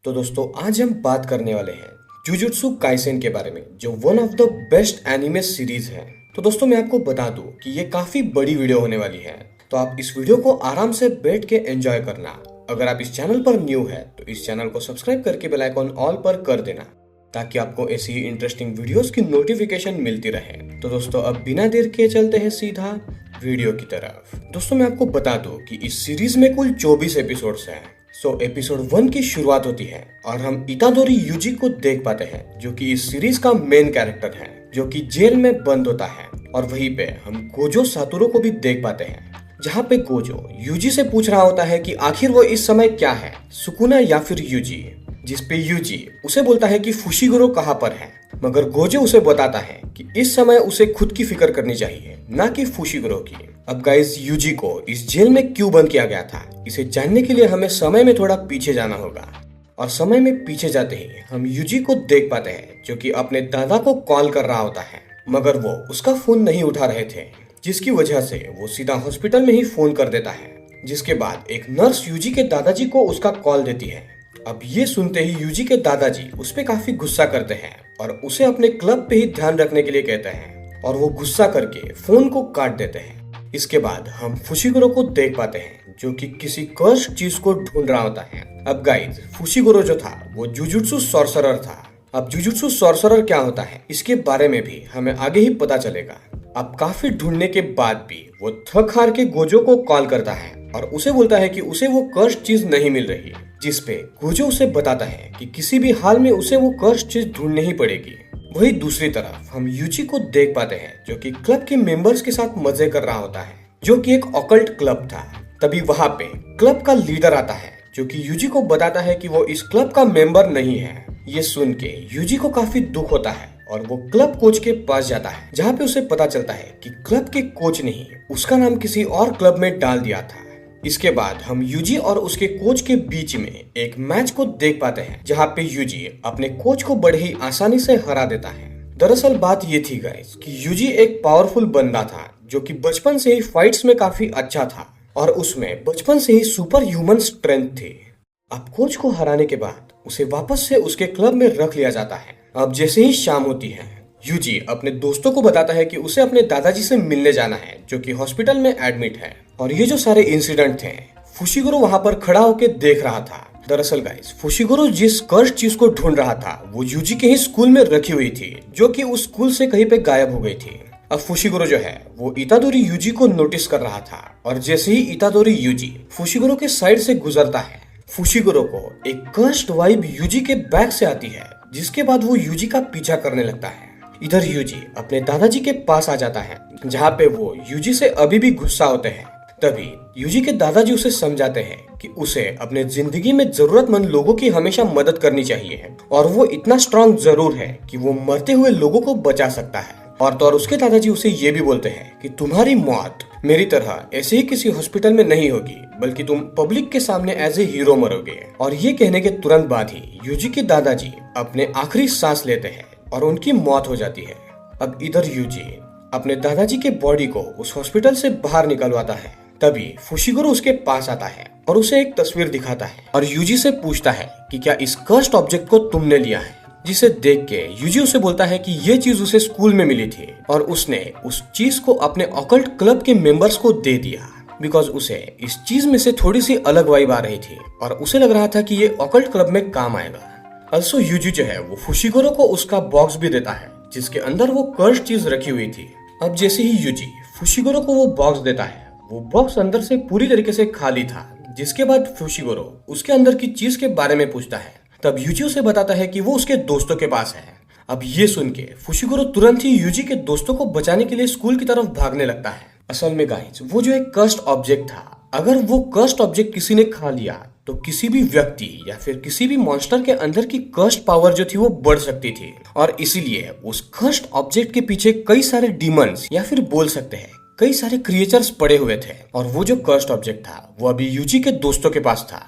तो दोस्तों आज हम बात करने वाले हैं जुजुत्सु काइसेन के बारे में, जो one of the best anime series है। तो दोस्तों मैं आपको बता दूं कि ये काफी बड़ी वीडियो होने वाली है, तो आप इस वीडियो को आराम से बैठ के एंजॉय करना। अगर आप इस चैनल पर न्यू है तो इस चैनल को सब्सक्राइब करके बेल आइकॉन ऑल पर कर देना, ताकि आपको ऐसी ही इंटरेस्टिंग वीडियोस की नोटिफिकेशन मिलती रहे। तो दोस्तों अब बिना देर के चलते हैं सीधा वीडियो की तरफ। दोस्तों मैं आपको बता दूं कि इस सीरीज में कुल 24 एपिसोड्स हैं। एपिसोड 1 की शुरुआत होती है और हम इतादोरी यूजी को देख पाते हैं, जो कि इस सीरीज का मेन कैरेक्टर है, जो कि जेल में बंद होता है। और वहीं पे हम गोजो सातोरू को भी देख पाते हैं, जहाँ पे गोजो यूजी से पूछ रहा होता है कि आखिर वो इस समय क्या है, सुकुना या फिर यूजी। जिसपे यूजी उसे बोलता है कि फुशिगुरो कहाँ पर है, मगर गोजो उसे बताता है कि इस समय उसे खुद की फिक्र करनी चाहिए, ना कि फुशिगुरो की। अब गाइस, यूजी को इस जेल में क्यों बंद किया गया था, इसे जानने के लिए हमें समय में थोड़ा पीछे जाना होगा। और समय में पीछे जाते ही हम यूजी को देख पाते हैं, जो कि अपने दादा को कॉल कर रहा होता है, मगर वो उसका फोन नहीं उठा रहे थे, जिसकी वजह से वो सीधा हॉस्पिटल में ही फोन कर देता है। जिसके बाद एक नर्स यूजी के दादाजी को उसका कॉल देती है। अब ये सुनते ही यूजी के दादाजी उस पे काफी गुस्सा करते हैं और उसे अपने क्लब पे ही ध्यान रखने के लिए कहते हैं, और वो गुस्सा करके फोन को काट देते हैं। इसके बाद हम फुशिगुरो को देख पाते हैं, जो कि किसी कर्स्ड चीज को ढूंढ रहा होता है। अब गाइस, फुशिगुरो जो था वो जुजुत्सु सॉर्सरर था। अब जुजुत्सु सॉर्सरर क्या होता है, इसके बारे में भी हमें आगे ही पता चलेगा। अब काफी ढूंढने के बाद भी वो थक हार के गोजो को कॉल करता है और उसे बोलता है कि उसे वो कर्स्ड चीज नहीं मिल रही, जिसपे गोजो उसे बताता है कि किसी भी हाल में उसे वो कर्स्ड चीज ढूंढनी ही पड़ेगी। वही दूसरी तरफ हम यूजी को देख पाते हैं, जो कि क्लब के मेंबर्स के साथ मजे कर रहा होता है, जो कि एक ऑकल्ट क्लब था। तभी वहां पे क्लब का लीडर आता है, जो कि यूजी को बताता है कि वो इस क्लब का मेंबर नहीं है। ये सुन के यूजी को काफी दुख होता है और वो क्लब कोच के पास जाता है, जहाँ पे उसे पता चलता है कि क्लब के कोच ने ही उसका नाम किसी और क्लब में डाल दिया था। इसके बाद हम यूजी और उसके कोच के बीच में एक मैच को देख पाते हैं, जहाँ पे यूजी अपने कोच को बड़े ही आसानी से हरा देता है। दरअसल बात ये थी गाइस कि यूजी एक पावरफुल बंदा था, जो कि बचपन से ही फाइट्स में काफी अच्छा था और उसमें बचपन से ही सुपर ह्यूमन स्ट्रेंथ थी। अब कोच को हराने के बाद उसे वापस से उसके क्लब में रख लिया जाता है। अब जैसे ही शाम होती है, यूजी अपने दोस्तों को बताता है कि उसे अपने दादाजी से मिलने जाना है, जो कि हॉस्पिटल में एडमिट है। और ये जो सारे इंसिडेंट थे, फुशिगुरो वहां पर खड़ा होकर देख रहा था। दरअसल गाइस, फुशिगुरो जिस कर्स्ड चीज को ढूंढ रहा था वो यूजी के ही स्कूल में रखी हुई थी, जो कि उस स्कूल से कहीं पे गायब हो गई थी। अब फुशिगुरो जो है वो इतादोरी यूजी को नोटिस कर रहा था, और जैसे ही इतादोरी यूजी फुशिगुरो के साइड से गुजरता है, फुशिगुरो को एक कर्स्ड वाइब यूजी के बैक से आती है, जिसके बाद वो यूजी का पीछा करने लगता है। इधर यूजी अपने दादाजी के पास आ जाता है, जहाँ पे वो यूजी से अभी भी गुस्सा होते हैं। तभी यूजी के दादाजी उसे समझाते हैं कि उसे अपने जिंदगी में जरूरतमंद लोगों की हमेशा मदद करनी चाहिए, और वो इतना स्ट्रांग जरूर है कि वो मरते हुए लोगों को बचा सकता है। और तो और उसके दादाजी उसे ये भी बोलते हैं कि तुम्हारी मौत मेरी तरह ऐसे ही किसी हॉस्पिटल में नहीं होगी, बल्कि तुम पब्लिक के सामने एज ए हीरो मरोगे। और ये कहने के तुरंत बाद ही यूजी के दादाजी अपने आखिरी सांस लेते हैं और उनकी मौत हो जाती है। अब इधर यूजी अपने दादाजी के बॉडी को उस हॉस्पिटल से बाहर निकलवाता है। तभी फुशिगुरो उसके पास आता है और उसे एक तस्वीर दिखाता है और यूजी से पूछता है कि क्या इस कर्स्ड ऑब्जेक्ट को तुमने लिया है। जिसे देख के यूजी उसे बोलता है कि ये चीज उसे स्कूल में मिली थी और उसने उस चीज को अपने ऑकल्ट क्लब के मेंबर्स को दे दिया, बिकॉज उसे इस चीज में से थोड़ी सी अलग वाइब आ रही थी और उसे लग रहा था कि ये ऑकल्ट क्लब में काम आएगा। अल्सो यूजी जो है वो फुशिगुरो को उसका बॉक्स भी देता है, जिसके अंदर वो कर्स्ड चीज रखी हुई थी। अब जैसे ही यूजी फुशिगुरो को वो बॉक्स देता है, वो बॉक्स अंदर से पूरी तरीके से खाली था। जिसके बाद फुशिगुरो उसके अंदर की चीज के बारे में पूछता है। तब यूजी उसे बताता है कि वो उसके दोस्तों के पास है। अब ये सुन के फुशिगुरो तुरंत ही यूजी के दोस्तों को बचाने के लिए स्कूल की तरफ भागने लगता है। असल में गाइस, वो जो एक कर्स्ड ऑब्जेक्ट था, अगर वो कर्स्ड ऑब्जेक्ट किसी ने खा लिया तो किसी भी व्यक्ति या फिर किसी भी मॉन्स्टर के अंदर की कर्स्ड पावर जो थी वो बढ़ सकती थी, और इसीलिए उस कर्स्ड ऑब्जेक्ट के पीछे कई सारे डीमंस या फिर बोल सकते हैं कई सारे क्रिएचर्स पड़े हुए थे। और वो जो कर्स्ड ऑब्जेक्ट था वो अभी यूजी के दोस्तों के पास था,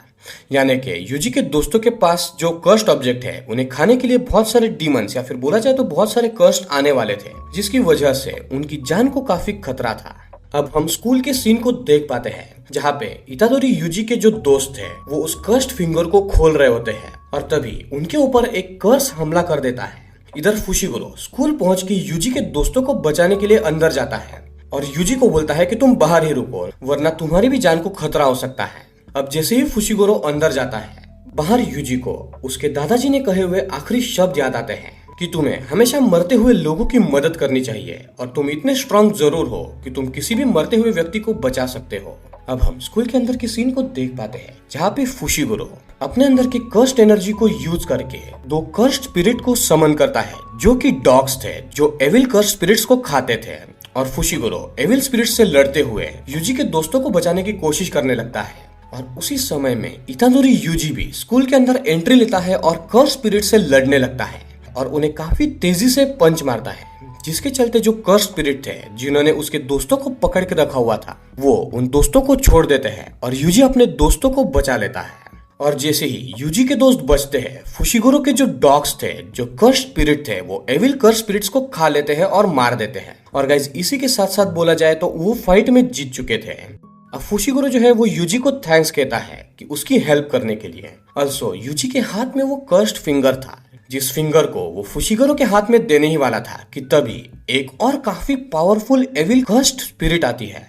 यानी कि यूजी के दोस्तों के पास जो कर्स्ड ऑब्जेक्ट है उन्हें खाने के लिए बहुत सारे डीमंस या फिर बोला जाए तो बहुत सारे कर्स्ड आने वाले थे, जिसकी वजह से उनकी जान को काफी खतरा था। अब हम स्कूल के सीन को देख पाते हैं जहाँ पे इतादोरी यूजी के जो दोस्त है वो उस कर्स्ड फिंगर को खोल रहे होते हैं और तभी उनके ऊपर एक कर्स हमला कर देता है। इधर फुशिगुरो स्कूल पहुंच के यूजी के दोस्तों को बचाने के लिए अंदर जाता है और यूजी को बोलता है कि तुम बाहर ही रुको वरना तुम्हारी भी जान को खतरा हो सकता है। अब जैसे ही फुशिगुरो अंदर जाता है बाहर यूजी को उसके दादाजी ने कहे हुए आखिरी शब्द याद आते हैं कि तुम्हें हमेशा मरते हुए लोगों की मदद करनी चाहिए और तुम इतने स्ट्रांग जरूर हो कि तुम किसी भी मरते हुए व्यक्ति को बचा सकते हो। अब हम स्कूल के अंदर की सीन को देख पाते हैं जहाँ पे फुशिगुरो अपने अंदर की कर्स्ड एनर्जी को यूज करके दो कर्स्ड स्पिरिट को समन करता है जो कि डॉग्स थे जो एविल कर्स्ड स्पिरिट्स को खाते थे और फुशिगुरो एविल स्पिरिट से लड़ते हुए यूजी के दोस्तों को बचाने की कोशिश करने लगता है। और उसी समय में इतादोरी यूजी भी स्कूल के अंदर एंट्री लेता है और कर्स्ड स्पिरिट से लड़ने लगता है और उन्हें काफी तेजी से पंच मारता है जिसके चलते जो कर्स्ड स्पिरिट थे जिन्होंने उसके दोस्तों को पकड़ के रखा हुआ था वो उन दोस्तों को छोड़ देते हैं और यूजी अपने दोस्तों को बचा लेता है। और जैसे ही यूजी के दोस्त बचते हैं फुशिगुरो के जो डॉग्स थे जो कर्स्ड स्पिरिट थे वो एविल कर्स्ड स्पिरिट्स को खा लेते हैं और मार देते हैं। और गाइस इसी के साथ साथ बोला जाए तो वो फाइट में जीत चुके थे। अब फुशिगुरो जो है वो यूजी को थैंक्स कहता है कि उसकी हेल्प करने के लिए। ऑल्सो यूजी के हाथ में वो कर्स्ड फिंगर था जिस फिंगर को वो फुशिगुरो के हाथ में देने ही वाला था कि तभी एक और काफी पावरफुल एविल कर्स्ड स्पिरिट आती है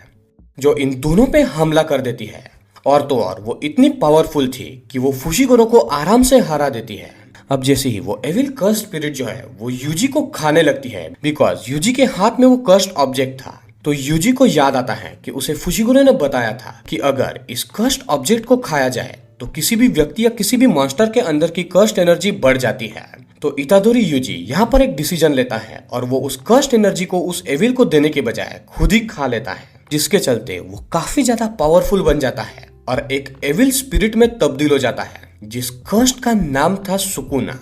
जो इन दोनों पे हमला कर देती है। और तो और वो इतनी पावरफुल थी कि वो फुशिगुरो को आराम से हरा देती है। अब जैसे ही वो एविल कर्स्ड स्पिरिट जो है वो यूजी को खाने लगती है बिकॉज यूजी के हाथ में वो कर्स्ड ऑब्जेक्ट था तो यूजी को याद आता है कि उसे फुशिगुरो ने बताया था कि अगर इस कर्स्ड ऑब्जेक्ट को खाया जाए तो किसी भी व्यक्ति या किसी भी मॉन्स्टर के अंदर की कर्स्ड एनर्जी बढ़ जाती है। तो इतादोरी यूजी यहाँ पर एक डिसीजन लेता है और वो उस कर्स्ड एनर्जी को उस एविल को देने के बजाय खुद ही खा लेता है जिसके चलते वो काफी ज्यादा पावरफुल बन जाता है और एक एविल स्पिरिट में तब्दील हो जाता है जिस कर्स्ड का नाम था सुकुना।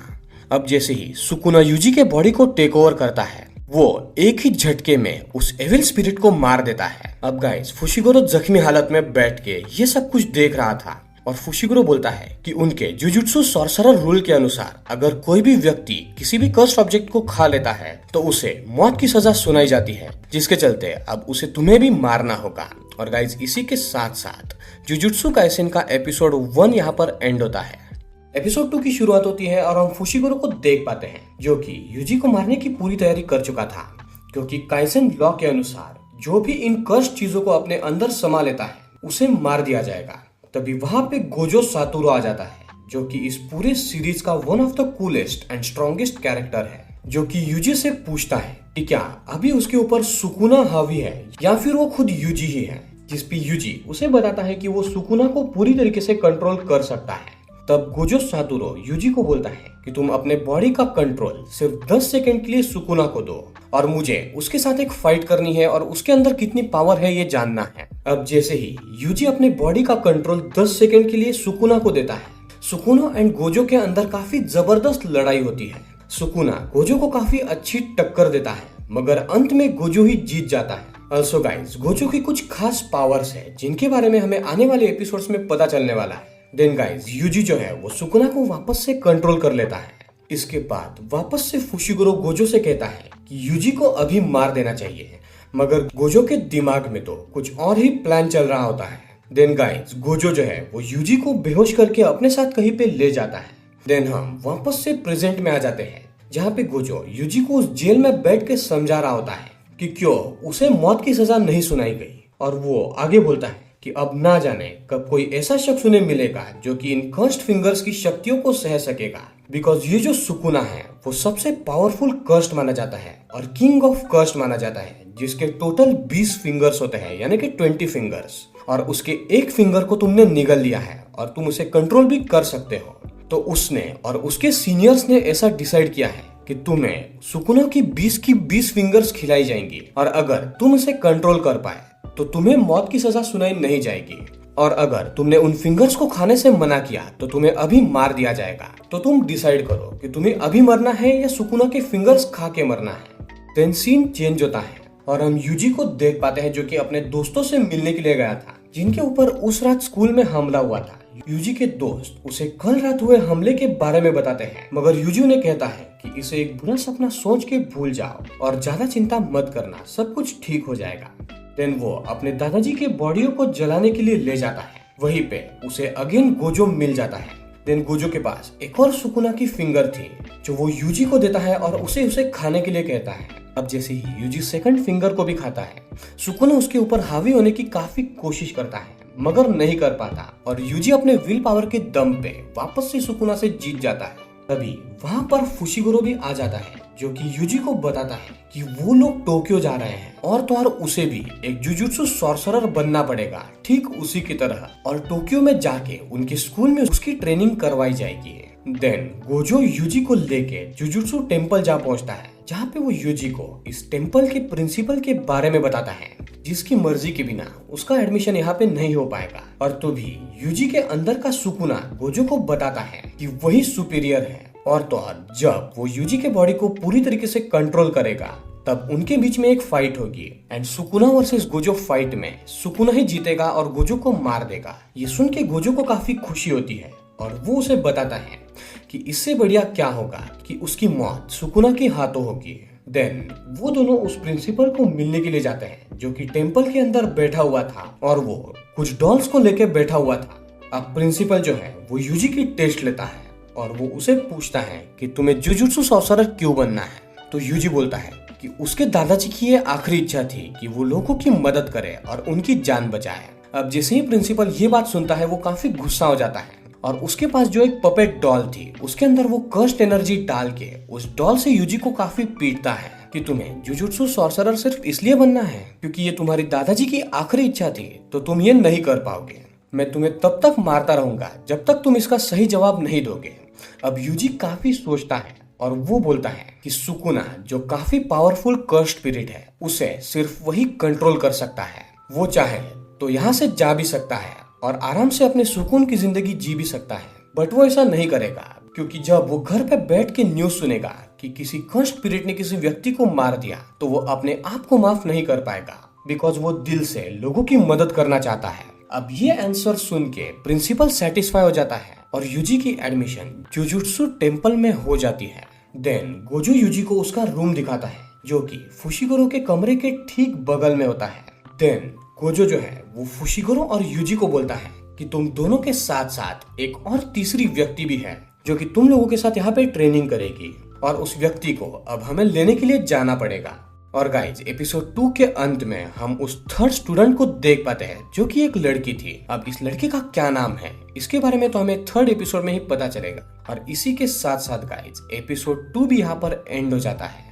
अब जैसे ही सुकुना यूजी के बॉडी को टेक ओवर करता है वो एक ही झटके में उस एविल स्पिरिट को मार देता है। अब गाइस फुशिगुरो जख्मी हालत में बैठ के ये सब कुछ देख रहा था और फुशिगुरो बोलता है कि उनके जुजुत्सु सॉर्सरर रूल के अनुसार अगर कोई भी व्यक्ति किसी भी कर्स्ड ऑब्जेक्ट को खा लेता है तो उसे मौत की सजा सुनाई जाती है जिसके चलते अब उसे तुम्हें भी मारना होगा। और गाइस इसी के साथ साथ जुजुत्सु काइसेन का एपिसोड 1 यहाँ पर एंड होता है। एपिसोड 2 की शुरुआत होती है और हम फुशिगुरो को देख पाते हैं जो कि यूजी को मारने की पूरी तैयारी कर चुका था क्योंकि काइसेन लॉ के अनुसार जो भी इन कर्स्ड चीजों को अपने अंदर समा लेता है उसे मार दिया जाएगा। तभी वहां पे गोजो सातोरू आ जाता है जो कि इस पूरे सीरीज का one of the coolest and strongest character है जो कि यूजी से पूछता है कि क्या अभी उसके ऊपर सुकुना हावी है या फिर वो खुद यूजी ही है, जिस पे यूजी उसे बताता है कि वो सुकुना को पूरी तरीके से कंट्रोल कर सकता है। तब गोजो सातोरू यूजी को बोलता है कि तुम अपने बॉडी का कंट्रोल सिर्फ 10 सेकंड के लिए सुकुना को दो और मुझे उसके साथ एक फाइट करनी है और उसके अंदर कितनी पावर है ये जानना है। अब जैसे ही यूजी अपने बॉडी का कंट्रोल 10 सेकंड के लिए सुकुना को देता है सुकुना एंड गोजो के अंदर काफी जबरदस्त लड़ाई होती है। सुकुना गोजो को काफी अच्छी टक्कर देता है मगर अंत में गोजो ही जीत जाता है। ऑल्सो गाइस गोजो की कुछ खास पावर्स है जिनके बारे में हमें आने वाले एपिसोड्स में पता चलने वाला है। देन गाइस यूजी जो है वो सुकुना को वापस से कंट्रोल कर लेता है। इसके बाद वापस से फुशिगुरो गोजो से कहता है कि यूजी को अभी मार देना चाहिए मगर गोजो के दिमाग में तो कुछ और ही प्लान चल रहा होता है। देन गाइस गोजो जो है वो यूजी को बेहोश करके अपने साथ कहीं पे ले जाता है। देन हम वापस से प्रेजेंट में आ जाते हैं जहाँ पे गोजो यूजी को उस जेल में बैठ के समझा रहा होता है कि क्यों उसे मौत की सजा नहीं सुनाई गई और वो आगे बोलता है कि अब ना जाने कब कोई ऐसा शख्स उन्हें मिलेगा जो कि इन कर्स्ड फिंगर्स की शक्तियों को सह सकेगा बिकॉज ये जो सुकुना है वो सबसे पावरफुल कर्स्ड माना जाता है और किंग ऑफ कर्स्ड माना जाता है जिसके टोटल 20 फिंगर्स होते हैं यानी कि 20 फिंगर्स और उसके एक फिंगर को तुमने निगल लिया है और तुम उसे कंट्रोल भी कर सकते हो। तो उसने और उसके सीनियर्स ने ऐसा डिसाइड किया है कि तुम्हें सुकुना की 20 फिंगर्स खिलाई जाएंगी और अगर तुम उसे कंट्रोल कर पाए तो तुम्हें मौत की सजा सुनाई नहीं जाएगी और अगर तुमने उन फिंगर्स को खाने से मना किया तो तुम्हें अभी मार दिया जाएगा। तो तुम डिसाइड करो कि तुम्हें अभी मरना है या सुकुना के फिंगर्स खा के मरना है। देन सीन चेंज होता है और हम यूजी को देख पाते हैं जो कि अपने दोस्तों से मिलने के लिए गया था जिनके ऊपर उस रात स्कूल में हमला हुआ था। यूजी के दोस्त उसे कल रात हुए हमले के बारे में बताते हैं मगर यूजी उन्हें कहता है कि इसे एक बुरा सपना सोच के भूल जाओ और ज्यादा चिंता मत करना, सब कुछ ठीक हो जाएगा। देन वो अपने दादाजी के बॉडियों को जलाने के लिए ले जाता है। वहीं पे उसे अगेन गोजो मिल जाता है। देन गोजो के पास एक और सुकुना की फिंगर थी जो वो यूजी को देता है और उसे खाने के लिए कहता है। अब जैसे ही यूजी सेकंड फिंगर को भी खाता है, सुकुना उसके ऊपर हावी होने की काफी कोशिश करता है मगर नहीं कर पाता और यूजी अपने विल पावर के दम पे वापस से सुकुना से जीत जाता है। तभी वहाँ पर फुशिगुरो भी आ जाता है जो कि यूजी को बताता है कि वो लोग टोक्यो जा रहे हैं और तो और उसे भी एक जुजुत्सु सॉर्सरर बनना पड़ेगा ठीक उसी की तरह, और टोक्यो में जाके उनके स्कूल में उसकी ट्रेनिंग करवाई जाएगी। देन गोजो यूजी को लेके जुजुत्सु टेम्पल जा पहुंचता है जहाँ पे वो यूजी को इस टेम्पल के प्रिंसिपल के बारे में बताता है जिसकी मर्जी के बिना उसका एडमिशन यहाँ पे नहीं हो पाएगा। और तो भी यूजी के अंदर का सुकुना गोजो को बताता है कि वही सुपीरियर है, और तो और जब वो यूजी के बॉडी को पूरी तरीके से कंट्रोल करेगा तब उनके बीच में एक फाइट होगी and Sukuna versus Gojo fight में सुकुना ही जीतेगा और गोजो को मार देगा। ये सुन के गोजो को काफी खुशी होती है और वो उसे बताता है कि इससे बढ़िया क्या होगा कि उसकी मौत सुकुना के हाथों होगी। देन वो दोनों उस प्रिंसिपल को मिलने के लिए जाते हैं जो कि टेम्पल के अंदर बैठा हुआ था और वो कुछ डॉल्स को लेकर बैठा हुआ था। अब प्रिंसिपल जो है वो यूजी की टेस्ट लेता है और वो उसे पूछता है कि तुम्हें जुजुत्सु सॉर्सरर क्यों बनना है। तो यूजी बोलता है कि उसके दादाजी की ये आखिरी इच्छा थी कि वो लोगों की मदद करे और उनकी जान बचाए। अब जैसे ही प्रिंसिपल ये बात सुनता है वो काफी गुस्सा हो जाता है और उसके पास जो एक पपेट डॉल थी उसके अंदर वो कर्स्ड एनर्जी डाल के उस डॉल से यूजी को काफी पीटता है कि तुम्हें जुजुत्सु सॉर्सरर सिर्फ इसलिए बनना है क्योंकि ये तुम्हारी दादाजी की आखिरी इच्छा थी, तो तुम ये नहीं कर पाओगे। मैं तुम्हें तब तक मारता रहूंगा जब तक तुम इसका सही जवाब नहीं दोगे। अब यूजी काफी सोचता है और वो बोलता है कि सुकुना जो काफी पावरफुल कर्स्ड स्पिरिट है उसे सिर्फ वही कंट्रोल कर सकता है। वो चाहे तो यहाँ से जा भी सकता है और आराम से अपने सुकून की जिंदगी जी भी सकता है, बट वो ऐसा नहीं करेगा क्योंकि जब वो घर पे बैठ के न्यूज सुनेगा कि किसी कर्स्ड स्पिरिट ने किसी व्यक्ति को मार दिया तो वो अपने आप को माफ नहीं कर पाएगा बिकॉज वो दिल से लोगों की मदद करना चाहता है। अब ये आंसर सुन के प्रिंसिपल सेटिस्फाई हो जाता है और यूजी की एडमिशन जुजुत्सु टेम्पल में हो जाती है। देन गोजो यूजी को उसका रूम दिखाता है जो कि फुशिगुरो के कमरे के ठीक बगल में होता है। देन गोजो जो है वो फुशिगुरो और यूजी को बोलता है कि तुम दोनों के साथ साथ एक और तीसरी व्यक्ति भी है जो कि तुम लोगों के साथ यहाँ पे ट्रेनिंग करेगी और उस व्यक्ति को अब हमें लेने के लिए जाना पड़ेगा। और गाइज एपिसोड 2 के अंत में हम उस थर्ड स्टूडेंट को देख पाते हैं जो कि एक लड़की थी। अब इस लड़के का क्या नाम है इसके बारे में तो हमें थर्ड एपिसोड में ही पता चलेगा। और इसी के साथ साथ गाइज एपिसोड 2 भी यहाँ पर एंड हो जाता है।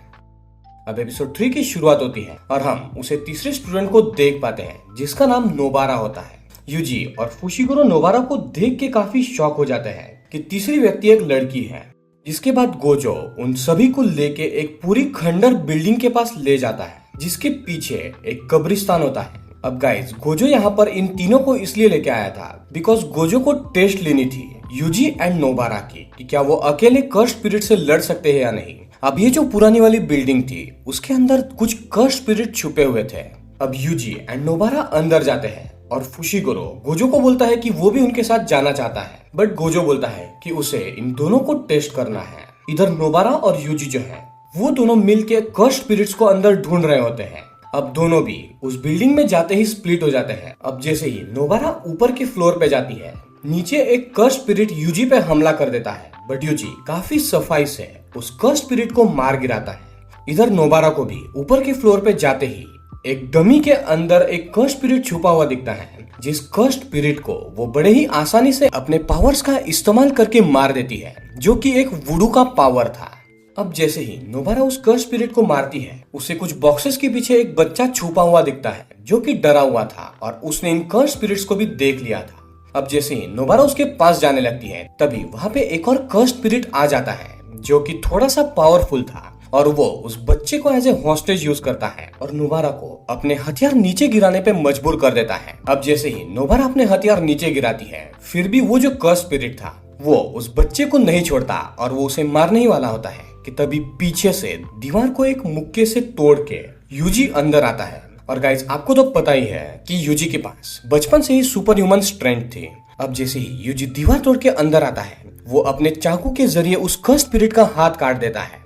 अब एपिसोड 3 की शुरुआत होती है और हम उसे तीसरे स्टूडेंट को देख पाते हैं जिसका नाम नोबारा होता है। यूजी और फुशिगुरो नोबारा को देख के काफी शॉक हो जाते हैं कि तीसरी व्यक्ति एक लड़की है। जिसके बाद गोजो उन सभी को लेके एक पूरी खंडर बिल्डिंग के पास ले जाता है जिसके पीछे एक कब्रिस्तान होता है। अब गाइज गोजो यहाँ पर इन तीनों को इसलिए लेके आया था बिकॉज गोजो को टेस्ट लेनी थी यूजी एंड नोबारा की कि क्या वो अकेले कर्स्ड स्पिरिट से लड़ सकते हैं या नहीं। अब ये जो पुरानी वाली बिल्डिंग थी उसके अंदर कुछ कर्स्ड स्पिरिट छुपे हुए थे। अब यूजी एंड नोबारा अंदर जाते हैं और फुशिगुरो गोजो को बोलता है कि वो भी उनके साथ जाना चाहता है, बट गोजो बोलता है कि उसे इन दोनों को टेस्ट करना है। इधर नोबारा और यूजी जो है वो दोनों मिलके कर्स्ड स्पिरिट्स को अंदर ढूंढ रहे होते हैं। अब दोनों भी उस बिल्डिंग में जाते ही स्प्लिट हो जाते हैं। अब जैसे ही नोबारा ऊपर के फ्लोर पे जाती है नीचे एक कर्स्ड स्पिरिट यूजी पे हमला कर देता है, बट यूजी काफी सफाई से उस कर्स्ड स्पिरिट को मार गिराता है। इधर नोबारा को भी ऊपर के फ्लोर पे जाते ही एक डमी के अंदर एक कर्स्ड स्पिरिट छुपा हुआ दिखता है जिस कर्स्ड स्पिरिट को वो बड़े ही आसानी से अपने पावर्स का इस्तेमाल करके मार देती है जो कि एक वुडू का पावर था। अब जैसे ही नोबारा उस कर्स्ड स्पिरिट को मारती है उसे कुछ बॉक्सेस के पीछे एक बच्चा छुपा हुआ दिखता है जो कि डरा हुआ था और उसने इन कर्स्ड स्पिरिट्स को भी देख लिया था। अब जैसे ही नोबारा उसके पास जाने लगती है तभी वहाँ पे एक और कर्स्ड स्पिरिट आ जाता है जो कि थोड़ा सा पावरफुल था और वो उस बच्चे को एज ए हॉस्टेज यूज करता है और नोबारा को अपने हथियार नीचे गिराने पे मजबूर कर देता है। अब जैसे ही नोबारा अपने हथियार नीचे गिराती है फिर भी वो जो कर्स्ड स्पिरिट था वो उस बच्चे को नहीं छोड़ता और वो उसे मारने ही वाला होता है कि तभी पीछे से दीवार को एक मुक्के से तोड़ के यूजी अंदर आता है। और गाइज आपको तो पता ही है कि यूजी के पास बचपन से ही सुपर ह्यूमन स्ट्रेंथ थी। अब जैसे ही यूजी दीवार तोड़ के अंदर आता है वो अपने चाकू के जरिए उस कर्स्ड स्पिरिट का हाथ काट देता है।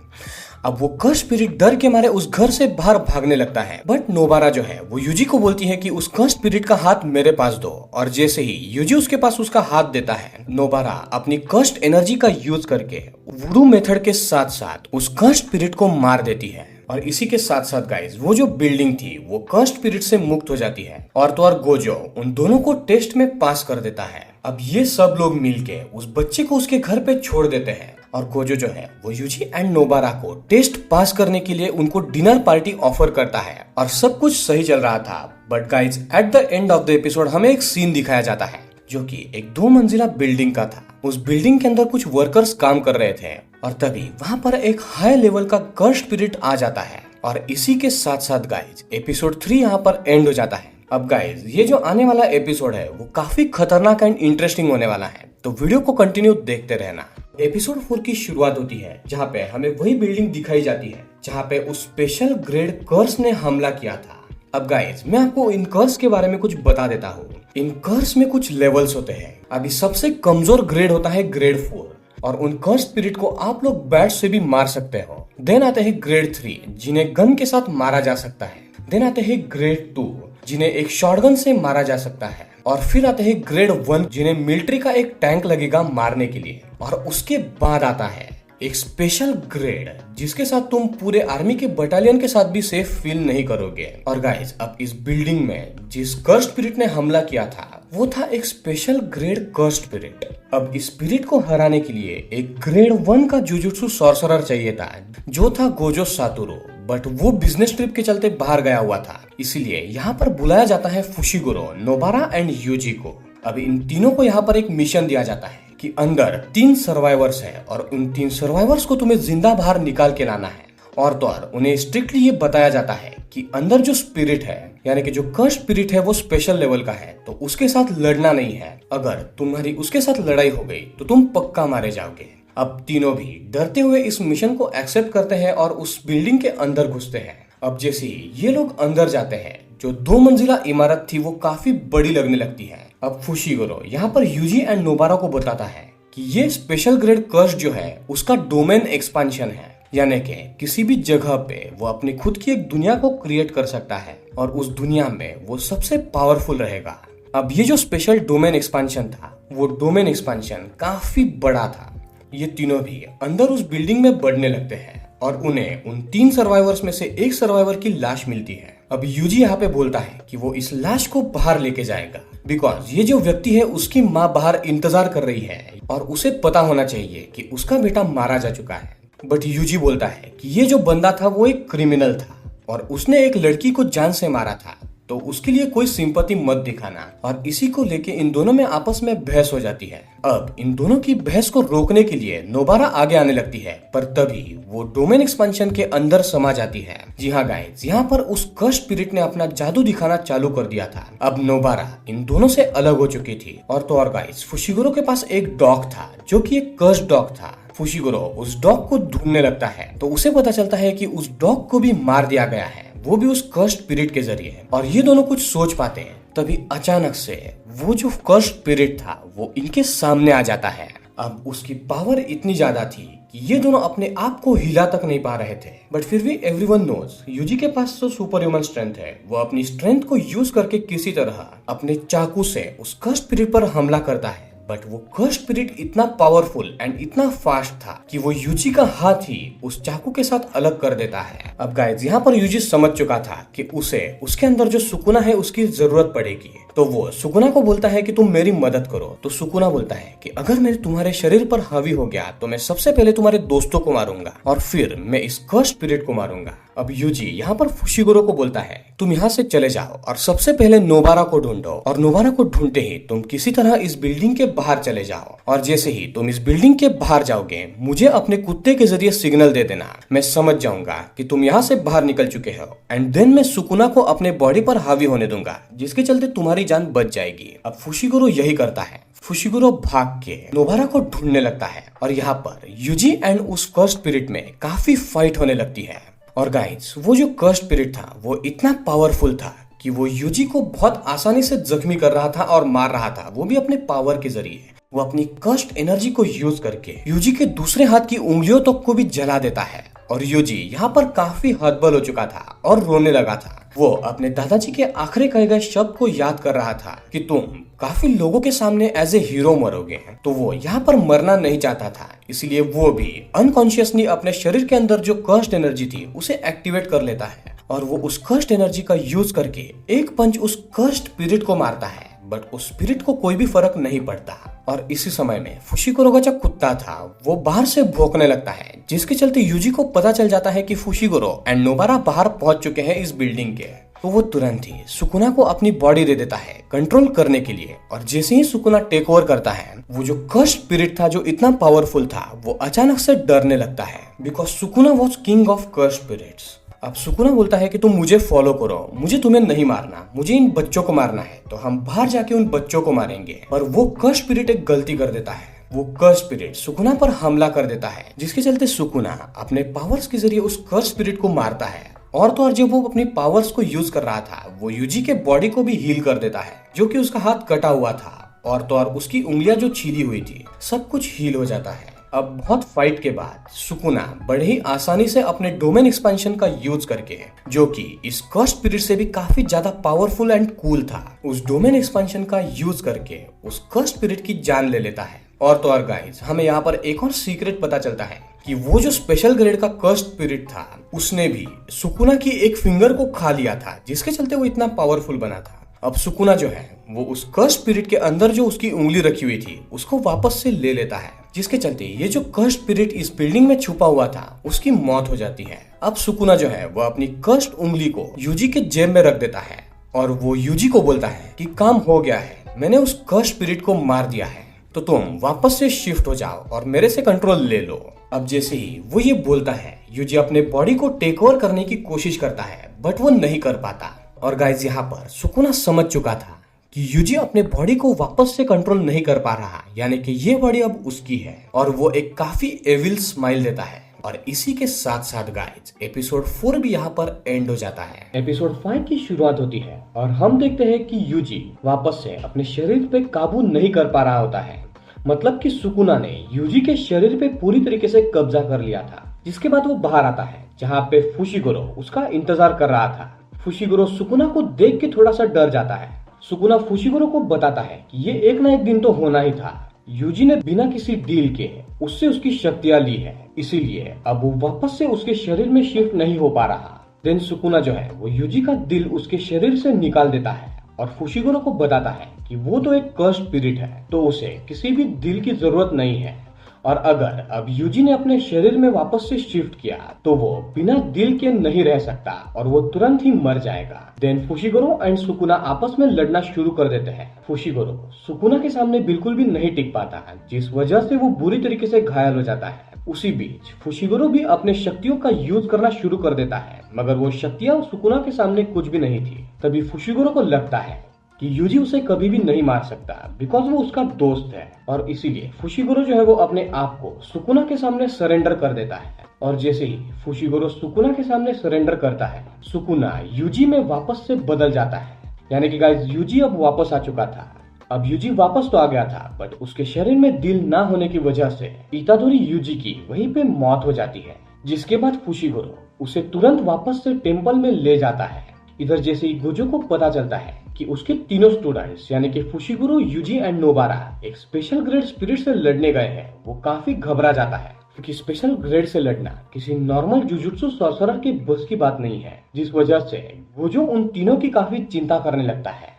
अब वो कर्स्ड स्पिरिट डर के मारे उस घर से बाहर भागने लगता है, बट नोबारा जो है वो यूजी को बोलती है कि उस कर्स्ड स्पिरिट का हाथ मेरे पास दो, और जैसे ही यूजी उसके पास उसका हाथ देता है, नोबारा अपनी कर्स्ड एनर्जी का यूज करके वुडू मेथड के साथ साथ उस कर्स्ड स्पिरिट को मार देती है। और इसी के साथ साथ गाइस वो जो बिल्डिंग थी वो कर्स्ड स्पिरिट से मुक्त हो जाती है, और तो और गोजो उन दोनों को टेस्ट में पास कर देता है। अब ये सब लोग मिलके उस बच्चे को उसके घर पे छोड़ देते हैं, और गोजो जो है वो यूजी एंड नोबारा को टेस्ट पास करने के लिए उनको डिनर पार्टी ऑफर करता है, और सब कुछ सही चल रहा था। But guys at the end of the episode हमें एक सीन दिखाया जाता है जो कि एक 2 मंजिला बिल्डिंग का था। उस बिल्डिंग के अंदर कुछ वर्कर्स काम कर रहे थे, और तभी वहां पर एक हाई लेवल का कर्स्ड स्पिरिट आ जाता है, और इसी के साथ साथ गाइस एपिसोड 3 यहाँ पर एंड हो जाता है। अब गाइस ये जो आने वाला एपिसोड है वो काफी खतरनाक एंड इंटरेस्टिंग होने वाला है, तो वीडियो को कंटिन्यू देखते रहना। एपिसोड 4 की शुरुआत होती है जहाँ पे हमें वही बिल्डिंग दिखाई जाती है जहाँ पे उस स्पेशल ग्रेड कर्स ने हमला किया था। अब गाइस मैं आपको इन कर्स के बारे में कुछ बता देता हूँ। इन कर्स में कुछ लेवल्स होते हैं। अभी सबसे कमजोर ग्रेड होता है ग्रेड 4, और उन कर्स स्पिरिट को आप लोग बैट से भी मार सकते हो। देन आते हैं ग्रेड 3 जिन्हें गन के साथ मारा जा सकता है। देन आते हैं ग्रेड 2 जिन्हें एक शॉटगन से मारा जा सकता है, और फिर आते हैं ग्रेड 1 जिन्हें मिलिट्री का एक टैंक लगेगा मारने के लिए, और उसके बाद आता है एक स्पेशल ग्रेड जिसके साथ तुम पूरे आर्मी के बटालियन के साथ भी सेफ फील नहीं करोगे। और गाइस अब इस बिल्डिंग में जिस कर्स्ड स्पिरिट ने हमला किया था वो था एक स्पेशल ग्रेड कर्स्ड स्पिरिट। अब इस स्पिरिट को हराने के लिए एक ग्रेड 1 का जुजुत्सु सॉर्सरर चाहिए था जो था गोजो सातोरू, बट वो बिजनेस ट्रिप के चलते बाहर गया हुआ था, इसीलिए यहाँ पर बुलाया जाता है फुशिगुरो, नोबारा एंड यूजी को। अब इन तीनों को यहाँ पर एक मिशन दिया जाता है कि अंदर 3 सर्वाइवर्स है, और उन 3 सर्वाइवर्स को तुम्हें जिंदा बाहर निकाल के लाना है। और तो और उन्हें स्ट्रिक्टली ये बताया जाता है कि अंदर जो स्पिरिट है यानी कि जो कर्स्ड स्पिरिट है वो स्पेशल लेवल का है, तो उसके साथ लड़ना नहीं है। अगर तुम्हारी उसके साथ लड़ाई हो गई तो तुम पक्का मारे जाओगे। अब तीनों भी डरते हुए इस मिशन को एक्सेप्ट करते हैं और उस बिल्डिंग के अंदर घुसते हैं। अब जैसे ही ये लोग अंदर जाते हैं, जो 2 मंजिला इमारत थी वो काफी बड़ी लगने लगती है। अब फुशिगुरो यहाँ पर यूजी एंड नोबारा को बताता है कि ये स्पेशल ग्रेड कर्स जो है उसका डोमेन एक्सपांशन है, यानी कि किसी भी जगह पे वो अपनी खुद की एक दुनिया को क्रिएट कर सकता है, और उस दुनिया में वो सबसे पावरफुल रहेगा। अब ये जो स्पेशल डोमेन एक्सपांशन था वो डोमेन एक्सपांशन काफी बड़ा था। ये तीनों भी अंदर उस बिल्डिंग में बढ़ने लगते हैं, और उन्हें उन 3 सर्वाइवर्स में से एक सर्वाइवर की लाश मिलती है। अब यूजी यहाँ पे बोलता है कि वो इस लाश को बाहर लेके जाएगा, बिकॉज ये जो व्यक्ति है उसकी माँ बाहर इंतजार कर रही है, और उसे पता होना चाहिए कि उसका बेटा मारा जा चुका है। बट यूजी बोलता है कि ये जो बंदा था वो एक क्रिमिनल था, और उसने एक लड़की को जान से मारा था, तो उसके लिए कोई सिंपैथी मत दिखाना। और इसी को लेके इन दोनों में आपस में बहस हो जाती है। अब इन दोनों की बहस को रोकने के लिए नोबारा आगे आने लगती है, पर तभी वो डोमेन एक्सपांशन के अंदर समा जाती है। जी हाँ गाइस, यहाँ पर उस कर्स्ड स्पिरिट ने अपना जादू दिखाना चालू कर दिया था। अब नोबारा इन दोनों से अलग हो चुकी थी, और तो और गाइस फुशिगुरो के पास एक डॉग था जो कि एक कर्स्ड डॉग था। फुशिगुरो उस डॉग को ढूंढने लगता है, तो उसे पता चलता है कि उस डॉग को भी मार दिया गया है, वो भी उस कर्स्ड स्पिरिट के जरिए। और ये दोनों कुछ सोच पाते हैं, तभी अचानक से वो जो कर्स्ड स्पिरिट था वो इनके सामने आ जाता है। अब उसकी पावर इतनी ज्यादा थी कि ये दोनों अपने आप को हिला तक नहीं पा रहे थे, बट फिर भी एवरीवन नोज यूजी के पास तो सुपर ह्यूमन स्ट्रेंथ है। वो अपनी स्ट्रेंथ को यूज करके किसी तरह अपने चाकू से उस कर्स्ड स्पिरिट पर हमला करता है, बट वो कर्स्ड स्पिरिट इतना पावरफुल एंड इतना फास्ट था कि वो यूजी का हाथ ही उस चाकू के साथ अलग कर देता है। अब गाइस यहाँ पर यूजी समझ चुका था कि उसे उसके अंदर जो सुकुना है उसकी जरूरत पड़ेगी, तो वो सुकुना को बोलता है कि तुम मेरी मदद करो। तो सुकुना बोलता है कि अगर मैं तुम्हारे शरीर पर हावी हो गया तो मैं सबसे पहले तुम्हारे दोस्तों को मारूंगा, और फिर मैं इस कर्स्ड स्पिरिट को मारूंगा। अब यूजी यहाँ पर फुशिगुरो को बोलता है तुम यहाँ से चले जाओ और सबसे पहले नोबारा को ढूंढो, और नोबारा को ढूंढते ही तुम किसी तरह इस बिल्डिंग के बाहर चले जाओ, और जैसे ही तुम इस बिल्डिंग के बाहर जाओगे मुझे अपने कुत्ते के जरिए सिग्नल दे देना। मैं समझ जाऊंगा कि तुम यहाँ से बाहर निकल चुके हो, एंड देन मैं सुकुना को अपने बॉडी पर हावी होने दूंगा, जिसके चलते तुम्हारी जान बच जाएगी। अब फुशिगुरो यही करता है। फुशिगुरो भाग के नोबारा को ढूंढने लगता है, और यहाँ पर यूजी एंड उस कर्स्ड स्पिरिट में काफी फाइट होने लगती है। और गाइस वो जो कर्स्ड स्पिरिट था वो इतना पावरफुल था कि वो यूजी को बहुत आसानी से जख्मी कर रहा था और मार रहा था, वो भी अपने पावर के जरिए। वो अपनी कर्स्ड एनर्जी को यूज करके यूजी के दूसरे हाथ की उंगलियों तक को भी जला देता है। और यूजी यहाँ पर काफी हतबल हो चुका था और रोने लगा था। वो अपने दादाजी के आखिरी कहे गए शब्द को याद कर रहा था कि तुम काफी लोगों के सामने एज ए हीरो मरोगे। तो वो यहाँ पर मरना नहीं चाहता था, इसलिए वो भी अनकॉन्शियसली अपने शरीर के अंदर जो कर्स्ड एनर्जी थी उसे एक्टिवेट कर लेता है और वो उस कर्स्ड एनर्जी का यूज करके एक पंच उस कर्स्ड स्पिरिट को मारता है। बट उस स्पिरिट को कोई भी फर्क नहीं पड़ता और इसी समय में फुशिगोरो का जो कुत्ता था वो बाहर से भौंकने लगता है, जिसके चलते यूजी को पता चल जाता है कि फुशिगोरो एंड नोबारा बाहर पहुंच चुके हैं इस बिल्डिंग के। तो वो तुरंत ही सुकुना को अपनी बॉडी दे देता है कंट्रोल करने के लिए और जैसे ही सुकुना टेक ओवर करता है, वो जो कर्स्ड स्पिरिट था जो इतना पावरफुल था वो अचानक से डरने लगता है, because Sukuna was king of cursed spirits. अब सुकुना बोलता है कि तुम मुझे फॉलो करो, मुझे तुम्हें नहीं मारना, मुझे इन बच्चों को मारना है, तो हम बाहर जाके उन बच्चों को मारेंगे। पर वो कर्स्ड स्पिरिट एक गलती कर देता है, वो कर्स्ड स्पिरिट सुकुना पर हमला कर देता है, जिसके चलते सुकुना अपने पावर्स के जरिए उस कर्स्ड स्पिरिट को मारता है। और तो और जब वो अपनी पावर्स को यूज कर रहा था, वो यूजी के बॉडी को भी हील कर देता है, जो कि उसका हाथ कटा हुआ था और तो और उसकी उंगलियां जो छीली हुई थी, सब कुछ हील हो जाता है। अब बहुत फाइट के बाद सुकुना बड़े ही आसानी से अपने डोमेन एक्सपेंशन का यूज करके, जो कि इस कर्स्ड स्पिरिट से भी काफी ज्यादा पावरफुल एंड कूल था, उस डोमेन एक्सपेंशन का यूज करके उस कर्स्ड स्पिरिट की जान ले लेता है। और तो और गाइस, हमें यहाँ पर एक और सीक्रेट पता चलता है कि वो जो स्पेशल ग्रेड का कर्स्ड स्पिरिट था उसने भी सुकुना की एक फिंगर को खा लिया था, जिसके चलते वो इतना पावरफुल बना था। अब सुकुना जो है वो उस कर्स्ड स्पिरिट के अंदर जो उसकी उंगली रखी हुई थी उसको वापस से ले लेता है, जिसके चलते ये जो कर्स्ड स्पिरिट इस बिल्डिंग में छुपा हुआ था उसकी मौत हो जाती है। अब सुकुना जो है वो अपनी कर्स्ड उंगली को यूजी के जेब में रख देता है और वो यूजी को बोलता है कि काम हो गया है, मैंने उस कर्स्ड स्पिरिट को मार दिया है, तो तुम वापस से शिफ्ट हो जाओ और मेरे से कंट्रोल ले लो। अब जैसे ही वो ये बोलता है, यूजी अपने बॉडी को टेक ओवर करने की कोशिश करता है, बट वो नहीं कर पाता। और गाइस, यहाँ पर सुकुना समझ चुका था कि यूजी अपने बॉडी को वापस से कंट्रोल नहीं कर पा रहा, यानी कि ये बॉडी अब उसकी है, और वो एक काफी एविल स्माइल देता है। और इसी के साथ साथ गाइस, एपिसोड 4 भी यहाँ पर एंड हो जाता है। एपिसोड 5 की शुरुआत होती है और हम देखते हैं कि यूजी वापस से अपने शरीर पे काबू नहीं कर पा रहा होता है, मतलब कि सुकुना ने यूजी के शरीर पे पूरी तरीके से कब्जा कर लिया था। जिसके बाद वो बाहर आता है, जहाँ पे फुशिगोरो उसका इंतजार कर रहा था। फुशिगोरो सुकुना को देख के थोड़ा सा डर जाता है। सुकुना फुशिगोरो को बताता है कि ये एक ना एक दिन तो होना ही था, यूजी ने बिना किसी डील के उससे उसकी शक्तियां ली है, इसीलिए अब वो वापस से उसके शरीर में शिफ्ट नहीं हो पा रहा। देन सुकुना जो है वो यूजी का दिल उसके शरीर से निकाल देता है और फुशिगोरो को बताता है कि वो तो एक कर्स्ड स्पिरिट है, तो उसे किसी भी दिल की जरूरत नहीं है, और अगर अब यूजी ने अपने शरीर में वापस से शिफ्ट किया तो वो बिना दिल के नहीं रह सकता और वो तुरंत ही मर जाएगा। देन फुशिगोरो एंड सुकुना आपस में लड़ना शुरू कर देते हैं। फुशिगोरो सुकुना के सामने बिल्कुल भी नहीं टिक पाता है, जिस वजह से वो बुरी तरीके से घायल हो जाता है। उसी बीच फुशिगोरो भी अपने शक्तियों का यूज करना शुरू कर देता है, मगर वो शक्तियां सुकुना के सामने कुछ भी नहीं थी। तभी फुशिगोरो को लगता है कि यूजी उसे कभी भी नहीं मार सकता, बिकॉज वो उसका दोस्त है, और इसीलिए फुशिगोरो जो है वो अपने आप को सुकुना के सामने सरेंडर कर देता है। और जैसे ही फुशिगोरो सुकुना के सामने सरेंडर करता है, सुकुना यूजी में वापस से बदल जाता है, यानी कि गाइस यूजी अब वापस आ चुका था। अब यूजी वापस तो आ गया था, बट उसके शरीर में दिल ना होने की वजह से इतादोरी यूजी की वहीं पे मौत हो जाती है। जिसके बाद फुशिगोरो उसे तुरंत वापस से टेम्पल में ले जाता है। इधर जैसे ही गोजो को पता चलता है कि उसके तीनों स्टूडेंट्स यानी कि फुशिगोरो, यूजी एंड नोबारा एक स्पेशल ग्रेड स्पिरिट से लड़ने गए हैं, वो काफी घबरा जाता है, क्योंकि स्पेशल ग्रेड से लड़ना किसी नॉर्मल जुजुत्सु सॉर्सरर के बस की बात नहीं है, जिस वजह से गोजो उन तीनों की काफी चिंता करने लगता है।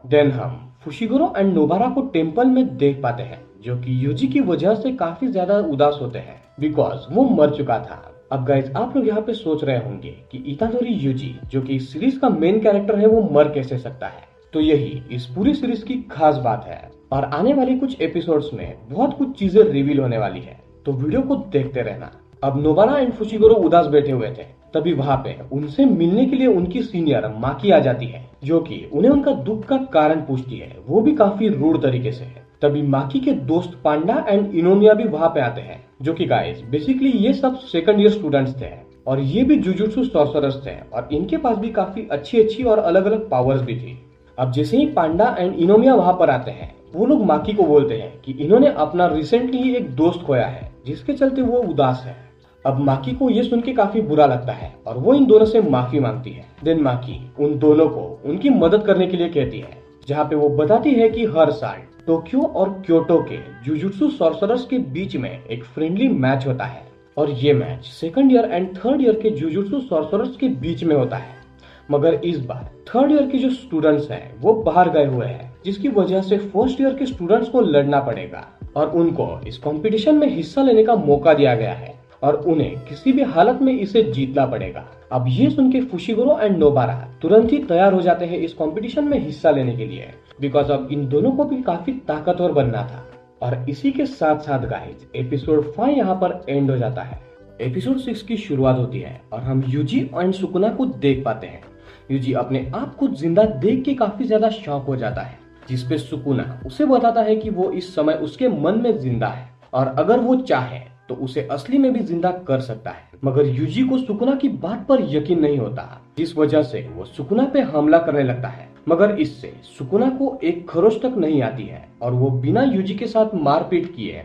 देन हम फुशिगोरो एंड नोबारा को टेम्पल में देख पाते हैं, जो कि यूजी की वजह से काफी ज्यादा उदास होते हैं, बिकॉज वो मर चुका था। अब गाइज, आप लोग यहाँ पे सोच रहे होंगे कि इतादोरी यूजी, जो कि इस सीरीज का मेन कैरेक्टर है, वो मर कैसे सकता है। तो यही इस पूरी सीरीज की खास बात है, और आने वाले कुछ एपिसोड्स में बहुत कुछ चीजें रिवील होने वाली है, तो वीडियो को देखते रहना। अब नोबारा एंड फुशिगोरो उदास बैठे हुए थे, तभी वहाँ पे उनसे मिलने के लिए उनकी सीनियर माकी आ जाती है, जो कि उन्हें उनका दुख का कारण पूछती है, वो भी काफी रूड तरीके से। तभी माकी के दोस्त पांडा एंड इनोमिया भी वहाँ पे आते हैं, जो कि गाइस बेसिकली ये सब सेकंड ईयर स्टूडेंट्स थे, और ये भी जुजुत्सु सॉर्सरर्स थे, और इनके पास भी काफी अच्छी और अलग अलग पावर्स भी थी। अब जैसे ही पांडा एंड इनोमिया वहाँ पर आते हैं, वो लोग माकी को बोलते हैं कि इन्होंने अपना रिसेंटली ही एक दोस्त खोया है, जिसके चलते वो उदास है। अब माकी को ये सुन के काफी बुरा लगता है और वो इन दोनों से माफी मांगती है। देन माकी उन दोनों को उनकी मदद करने के लिए कहती है, जहाँ पे वो बताती है कि हर साल टोक्यो और क्योटो के जुजुत्सु सॉर्सरर्स के बीच में एक फ्रेंडली मैच होता है और ये match second year and third year के जुजुत्सु सॉर्सरर्स के बीच में होता है। मगर इस बार थर्ड ईयर के जो स्टूडेंट्स हैं वो बाहर गए हुए हैं, जिसकी वजह से फर्स्ट ईयर के स्टूडेंट्स को लड़ना पड़ेगा और उनको इस कंपटीशन में हिस्सा लेने का मौका दिया गया है और उन्हें किसी भी हालत में इसे जीतना पड़ेगा। अब ये सुन के फुशिगुरो एंड नोबारा तुरंत ही तैयार हो जाते हैं इस कंपटीशन में हिस्सा लेने के लिए, बिकॉज अब इन दोनों को भी काफी ताकतवर बनना था। और इसी के साथ साथ गाइज एपिसोड 5 यहाँ पर एंड हो जाता है। एपिसोड 6 की शुरुआत होती है और हम यूजी एंड सुकुना को देख पाते हैं। यूजी अपने आप को जिंदा देख के काफी ज्यादा शॉक हो जाता है, जिसपे सुकुना उसे बताता है कि वो इस समय उसके मन में जिंदा है और अगर वो चाहे तो उसे असली में भी जिंदा कर सकता है। मगर यूजी को सुकुना की बात पर यकीन नहीं होता, जिस वजह से वो सुकुना पे हमला करने लगता है। मगर इससे सुकुना को एक खरोच तक नहीं आती है और वो बिना यूजी के साथ मारपीट किए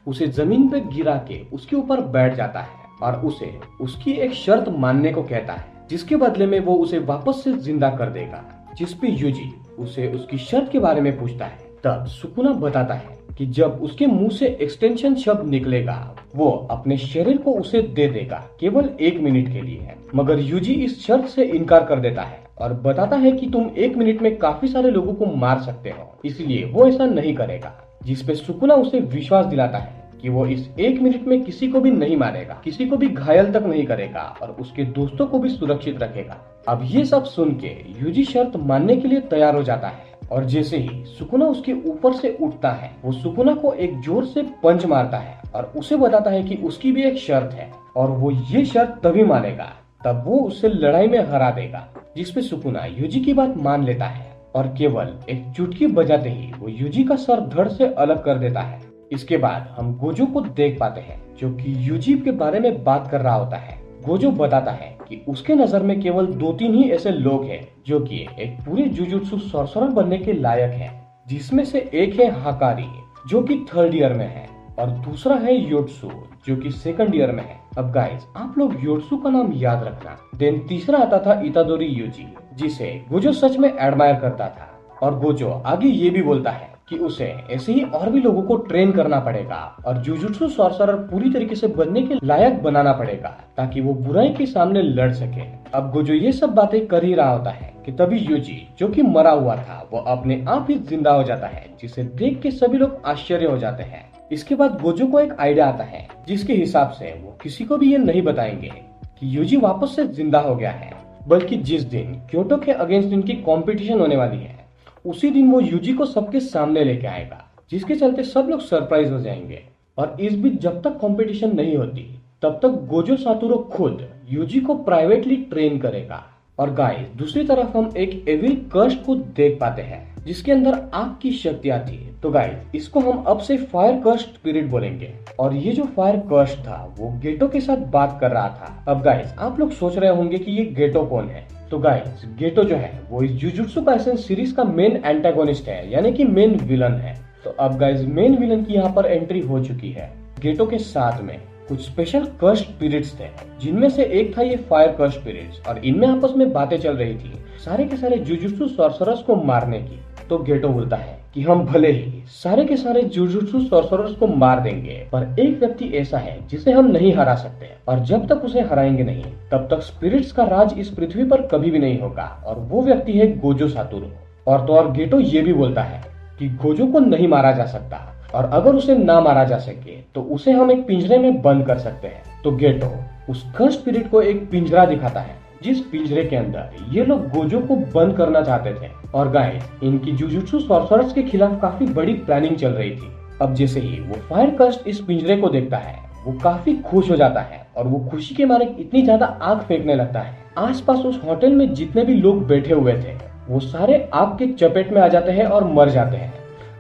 उसे जमीन पे गिरा के उसके ऊपर बैठ जाता है और उसे उसकी एक शर्त मानने को कहता है, जिसके बदले में वो उसे वापस से जिंदा कर देगा। जिसपे यूजी उसे उसकी शर्त के बारे में पूछता है। तब सुकुना बताता है कि जब उसके मुंह से एक्सटेंशन शब्द निकलेगा वो अपने शरीर को उसे दे देगा, केवल 1 मिनट के लिए। मगर यूजी इस शर्त से इनकार कर देता है और बताता है कि तुम 1 मिनट में काफी सारे लोगों को मार सकते हो, इसलिए वो ऐसा नहीं करेगा। जिसपे सुकुना उसे विश्वास दिलाता है कि वो इस 1 मिनट में किसी को भी नहीं मारेगा, किसी को भी घायल तक नहीं करेगा और उसके दोस्तों को भी सुरक्षित रखेगा। अब ये सब सुन के यूजी शर्त मानने के लिए तैयार हो जाता है और जैसे ही सुकुना उसके ऊपर से उठता है वो सुकुना को एक जोर से पंच मारता है और उसे बताता है कि उसकी भी एक शर्त है और वो ये शर्त तभी मानेगा तब वो उससे लड़ाई में हरा देगा। जिसपे सुकुना यूजी की बात मान लेता है और केवल एक चुटकी बजाते ही वो यूजी का सर धड़ से अलग कर देता है। इसके बाद हम गोजो को देख पाते हैं जो कि यूजी के बारे में बात कर रहा होता है। गोजो बताता है कि उसके नजर में केवल 2-3 ही ऐसे लोग हैं जो कि एक पूरे जुजुत्सु सॉर्सरर बनने के लायक हैं, जिसमें से एक है हाकारी जो कि थर्ड ईयर में है और दूसरा है योत्सु जो कि सेकंड ईयर में है। अब गाइस आप लोग योत्सु का नाम याद रखना। देन तीसरा आता था इतादोरी यूजी, जिसे गोजो सच में एडमायर करता था और गोजो आगे ये भी बोलता है कि उसे ऐसे ही और भी लोगों को ट्रेन करना पड़ेगा और जुजुत्सु सॉर्सरर पूरी तरीके से बनने के लायक बनाना पड़ेगा ताकि वो बुराई के सामने लड़ सके। अब गोजो ये सब बातें कर ही रहा होता है कि तभी यूजी जो कि मरा हुआ था वो अपने आप ही जिंदा हो जाता है, जिसे देख के सभी लोग आश्चर्य हो जाते हैं। इसके बाद गोजो को एक आइडिया आता है जिसके हिसाब से वो किसी को भी ये नहीं बताएंगे कि यूजी वापस से जिंदा हो गया है, बल्कि जिस दिन क्योटो के अगेंस्ट इनकी कॉम्पिटिशन होने वाली है उसी दिन वो यूजी को सबके सामने लेके आएगा, जिसके चलते सब लोग सरप्राइज हो जाएंगे। और इस बीच जब तक कंपटीशन नहीं होती तब तक गोजो सातोरू खुद यूजी को प्राइवेटली ट्रेन करेगा। और गाइस दूसरी तरफ हम एक एविल कर्स्ट को देख पाते हैं जिसके अंदर आग की शक्तियां थी। तो गाइस इसको हम अब से फायर कर्स्ट स्पिरिट बोलेंगे और ये जो फायर कर्स्ट था वो गेटो के साथ बात कर रहा था। अब गाइस आप लोग सोच रहे होंगे कि ये गेटो कौन है। तो गाइस गेटो जो है वो इस जुजुत्सु काइसेन सीरीज का मेन एंटागोनिस्ट है, यानी कि मेन विलन है। तो अब गाइस मेन विलन की यहाँ पर एंट्री हो चुकी है। गेटो के साथ में कुछ स्पेशल कर्स्ट स्पिरिट्स थे, जिनमें से एक था ये फायर कर्स्ट स्पिरिट्स और इनमें आपस में बातें चल रही थी सारे के सारे जुजुत्सु सॉर्सरर्स को मारने की। तो गेटो बोलता है कि हम भले ही सारे के सारे जुजुत्सु सॉर्सरर्स को मार देंगे, पर एक व्यक्ति ऐसा है जिसे हम नहीं हरा सकते और जब तक उसे हराएंगे नहीं तब तक स्पिरिट्स का राज इस पृथ्वी पर कभी भी नहीं होगा और वो व्यक्ति है गोजो सातोरू। और तो और गेटो ये भी बोलता है कि गोजो को नहीं मारा जा सकता और अगर उसे ना मारा जा सके तो उसे हम एक पिंजरे में बंद कर सकते हैं। तो गेटो उस कर्स्ट स्पिरिट को एक पिंजरा दिखाता है जिस पिंजरे के अंदर ये लोग गोजो को बंद करना चाहते थे। और गाइस इनकी जुजुत्सु सॉर्सरर्स के खिलाफ काफी बड़ी प्लानिंग चल रही थी। अब जैसे ही वो फायर कर्स्ट इस पिंजरे को देखता है वो काफी खुश हो जाता है और वो खुशी के मारे इतनी ज्यादा आग फेंकने लगता है। आसपास उस होटल में जितने भी लोग बैठे हुए थे वो सारे आग के चपेट में आ जाते हैं और मर जाते हैं।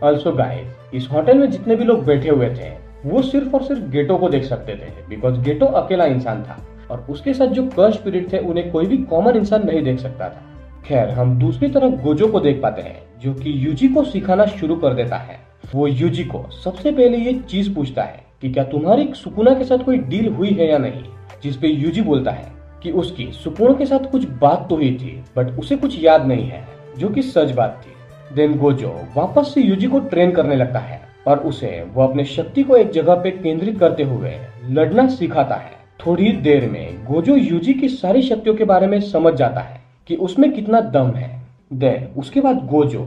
ऑल्सो गाइस इस होटल में जितने भी लोग बैठे हुए थे वो सिर्फ और सिर्फ गेटो को देख सकते थे, बिकॉज गेटो अकेला इंसान था और उसके साथ जो कर्स्ट स्पिरिट थे उन्हें कोई भी कॉमन इंसान नहीं देख सकता था। खैर हम दूसरी तरफ गोजो को देख पाते हैं जो कि यूजी को सिखाना शुरू कर देता है। वो यूजी को सबसे पहले ये चीज पूछता है कि क्या तुम्हारी सुकुना के साथ कोई डील हुई है या नहीं, जिसपे यूजी बोलता है कि उसकी सुकुना के साथ कुछ बात तो हुई थी बट उसे कुछ याद नहीं है, जो कि सच बात थी। देन गोजो वापस से यूजी को ट्रेन करने लगता है और उसे वो अपने शक्ति को एक जगह पे केंद्रित करते हुए लड़ना सिखाता है। थोड़ी देर में गोजो यूजी की सारी शक्तियों के बारे में समझ जाता है कि उसमें कितना दम है। देन उसके बाद गोजो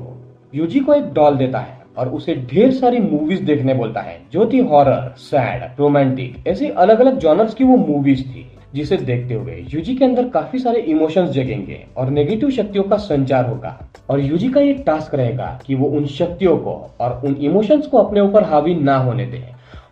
यूजी को एक डॉल देता है और उसे ढेर सारी मूवीज देखने बोलता है, जो थी हॉरर, सैड, रोमांटिक, ऐसी अलग अलग जॉनर्स की वो मूवीज थी, जिसे देखते हुए यूजी के अंदर काफी सारे इमोशंस जगेंगे और नेगेटिव शक्तियों का संचार होगा। और यूजी का ये टास्क रहेगा कि वो उन शक्तियों को और उन इमोशंस को अपने ऊपर हावी ना होने दे।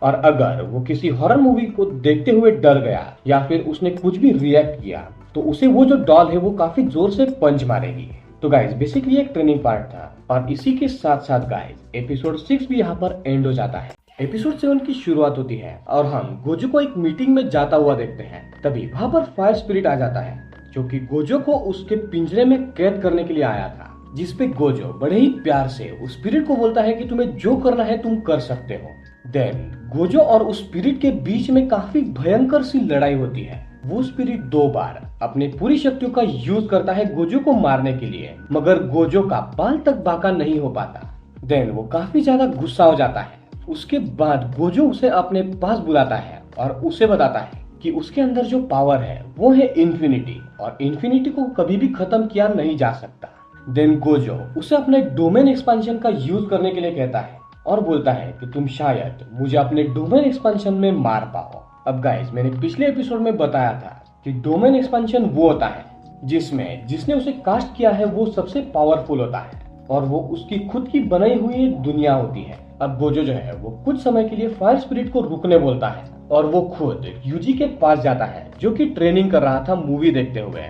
और अगर वो किसी हॉरर मूवी को देखते हुए डर गया या फिर उसने कुछ भी रिएक्ट किया तो उसे वो जो डॉल है वो काफी जोर से पंच मारेगी। तो गाइज बेसिकली एक ट्रेनिंग पार्ट था और इसी के साथ साथ गाइज एपिसोड 6 भी यहाँ पर एंड हो जाता है। एपिसोड 7 की शुरुआत होती है और हम गोजो को एक मीटिंग में जाता हुआ देखते हैं। तभी वहाँ पर फायर स्पिरिट आ जाता है, जो कि गोजो को उसके पिंजरे में कैद करने के लिए आया था, जिसपे गोजो बड़े ही प्यार से उस स्पिरिट को बोलता है कि तुम्हें जो करना है तुम कर सकते हो। देन गोजो और उस स्पिरिट के बीच में काफी भयंकर सी लड़ाई होती है। वो स्पिरिट 2 बार अपनी पूरी शक्तियों का यूज करता है गोजो को मारने के लिए, मगर गोजो का बाल तक बाका नहीं हो पाता। देन वो काफी ज्यादा गुस्सा हो जाता है। उसके बाद गोजो उसे अपने पास बुलाता है और उसे बताता है कि उसके अंदर जो पावर है वो है इन्फिनिटी, और इन्फिनिटी को कभी भी खत्म किया नहीं जा सकता। देन गोजो उसे अपने डोमेन एक्सपेंशन का यूज करने के लिए कहता है और बोलता है कि तुम शायद मुझे अपने डोमेन एक्सपेंशन में मार पाओ। अब गाइस मैंने पिछले एपिसोड में बताया था कि डोमेन एक्सपेंशन वो होता है जिसमें जिसने उसे कास्ट किया है वो सबसे पावरफुल होता है और वो उसकी खुद की बनाई हुई दुनिया होती है। अब गोजो जो है वो कुछ समय के लिए फायर स्पिरिट को रुकने बोलता है और वो खुद यूजी के पास जाता है, जो कि ट्रेनिंग कर रहा था मूवी देखते हुए।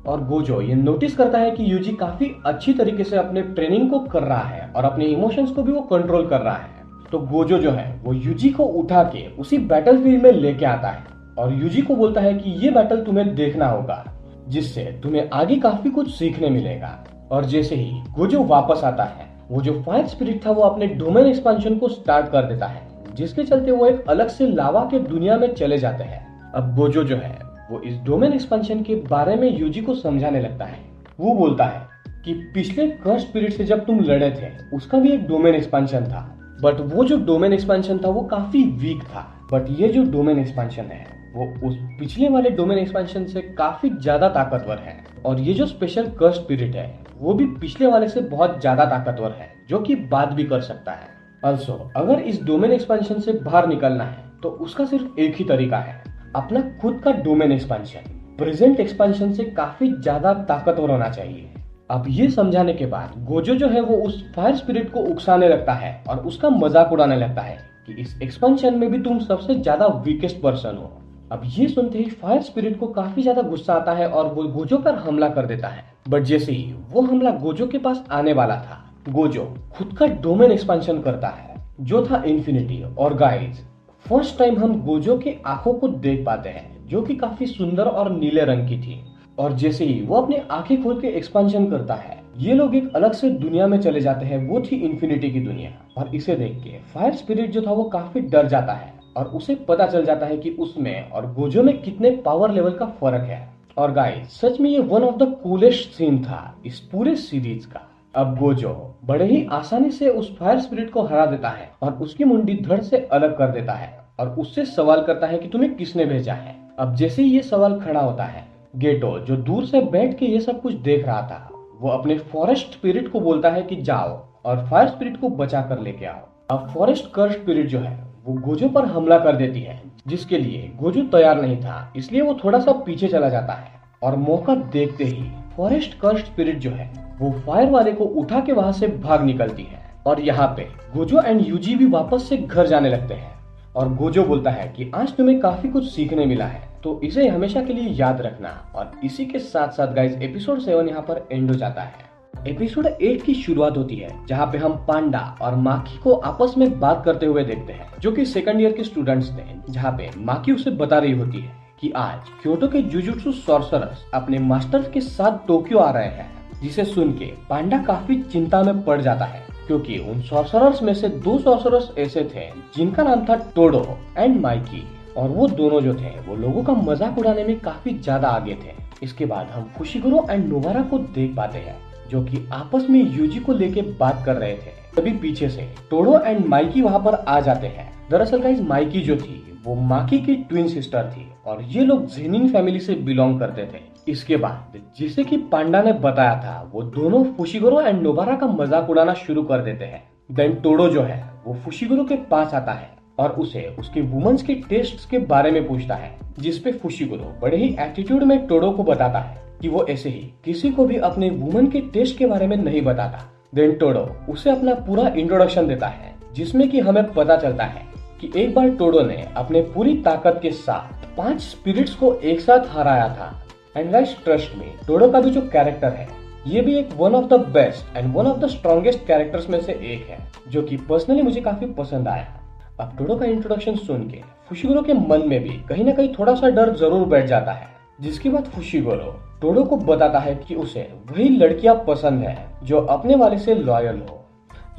और गोजो ये नोटिस करता है कि यूजी काफी अच्छी तरीके से अपने ट्रेनिंग को कर रहा है और अपने इमोशंस को भी वो कंट्रोल कर रहा है। तो गोजो जो है वो यूजी को उठा के उसी बैटलफील्ड में लेके आता है और यूजी को बोलता है कि ये बैटल तुम्हें देखना होगा, जिससे तुम्हें आगे काफी कुछ सीखने मिलेगा। और जैसे ही गोजो वापस आता है, वो जो फायर स्पिरिट था वो अपने डोमेन एक्सपेंशन को स्टार्ट कर देता है, जिसके चलते वो एक अलग से लावा के दुनिया में चले जाते हैं। अब गोजो जो है वो इस डोमेन एक्सपेंशन के बारे में यूजी को समझाने लगता है। वो बोलता है कि पिछले कर्स स्पिरिट से जब तुम लड़े थे उसका भी एक डोमेन एक्सपेंशन था, बट वो जो डोमेन एक्सपेंशन था वो काफी वीक था, बट ये जो डोमेन एक्सपेंशन है वो उस पिछले वाले डोमेन एक्सपेंशन से काफी ज्यादा ताकतवर है। और ये जो स्पेशल कर्स स्पिरिट है वो भी पिछले वाले से बहुत ज्यादा ताकतवर है, जो कि बात भी कर सकता है। ऑल्सो अगर इस डोमेन एक्सपेंशन से बाहर निकलना है तो उसका सिर्फ एक ही तरीका है, अपना खुद का डोमेन एक्सपेंशन प्रेजेंट एक्सपेंशन से काफी ज्यादा ताकतवर होना चाहिए। अब ये समझाने के बाद गोजो जो है वो उस फायर स्पिरिट को उकसाने लगता है और उसका मजाक उड़ाने लगता है कि इस एक्सपेंशन में भी तुम सबसे ज्यादा वीकेस्ट पर्सन हो। अब ये सुनते ही फायर स्पिरिट को काफी ज्यादा गुस्सा आता है और वो गोजो पर हमला कर देता है। बट जैसे ही वो हमला गोजो के पास आने वाला था, गोजो खुद का डोमेन एक्सपेंशन करता है, जो था इन्फिनिटी। और गाइस फर्स्ट टाइम हम गोजो के आंखों को देख पाते हैं, जो कि काफी सुंदर और नीले रंग की थी। और जैसे ही वो अपने आंखें खोल के एक्सपेंशन करता है, ये लोग एक अलग से दुनिया में चले जाते हैं, वो थी इन्फिनिटी की दुनिया। और इसे देख के फायर स्पिरिट जो था वो काफी डर जाता है और उसे पता चल जाता है कि उसमें और गोजो में कितने पावर लेवल का फर्क है। और गाइस सच में ये one of the coolest scene था इस पूरे सीरीज का। अब गोजो बड़े ही आसानी से उस फायर स्पिरिट को हरा देता है और उसकी मुंडी धड़ से अलग कर देता है और उससे सवाल करता है कि तुम्हें किसने भेजा है। अब जैसे ही ये सवाल खड़ा होता है, गेटो जो दूर से बैठ के ये सब कुछ देख रहा था, वो अपने फॉरेस्ट स्पिरिट को बोलता है कि जाओ और फायर स्पिरिट को बचा कर लेके आओ। अब फॉरेस्ट कर्स स्पिरिट जो है वो गोजो पर हमला कर देती है, जिसके लिए गोजो तैयार नहीं था, इसलिए वो थोड़ा सा पीछे चला जाता है। और मौका देखते ही फॉरेस्ट कर्स स्पिरिट जो है वो फायर वाले को उठा के वहां से भाग निकलती है। और यहाँ पे गोजो एंड यूजी भी वापस से घर जाने लगते हैं और गोजो बोलता है कि आज तुम्हें काफी कुछ सीखने मिला है, तो इसे हमेशा के लिए याद रखना। और इसी के साथ साथ गाइस एपिसोड 7 यहाँ पर एंड हो जाता है। एपिसोड 8 की शुरुआत होती है, जहाँ पे हम पांडा और माकी को आपस में बात करते हुए देखते हैं, जो कि सेकंड ईयर के स्टूडेंट्स थे। जहाँ पे माकी उसे बता रही होती है कि आज क्योटो के जुजुत्सु सॉर्सरर्स अपने मास्टर्स के साथ टोक्यो आ रहे हैं, जिसे सुन के पांडा काफी चिंता में पड़ जाता है क्योंकि उन सॉर्सरर्स में से 2 सॉर्सरर्स ऐसे थे जिनका नाम था टोडो एंड माइकी, और वो दोनों जो थे वो लोगों का मजाक उड़ाने में काफी ज्यादा आगे थे। इसके बाद हम फुशिगुरो एंड नोबारा को देख पाते हैं जो कि आपस में यूजी को लेके बात कर रहे थे। तभी पीछे से टोडो एंड माइकी वहाँ पर आ जाते हैं। दरअसल गाइस माइकी जो थी वो माकी की ट्विन सिस्टर थी और ये लोग जेनिन फैमिली से बिलोंग करते थे। इसके बाद जिसे कि पांडा ने बताया था वो दोनों फुशिगुरो एंड नोबारा का मजाक उड़ाना शुरू कर देते हैं। देन टोडो जो है वो फुशिगुरो के पास आता है और उसे उसके वुमेन्स के टेस्ट्स के बारे में पूछता है, जिसपे फुशिगुरो बड़े ही एटीट्यूड में टोडो को बताता है कि वो ऐसे ही किसी को भी अपने वुमेन के टेस्ट के बारे में नहीं बताता। देन टोडो उसे अपना पूरा इंट्रोडक्शन देता है जिसमें कि हमें पता चलता है कि एक बार टोडो ने अपने पूरी ताकत के साथ 5 स्पिरिट्स को एक साथ हराया था। एंड गाइस ट्रस्ट में टोडो का भी जो कैरेक्टर है ये भी एक one of the best and one of the strongest characters में से एक है जो कि पर्सनली मुझे काफी पसंद आया। अब टोडो का इंट्रोडक्शन सुन के फुशिगुरो के मन में भी कहीं ना कहीं थोड़ा सा डर जरूर बैठ जाता है, जिसके बाद फुशिगुरो टोडो को बताता है कि उसे वही लड़कियां पसंद है जो अपने वाले से लॉयल हो।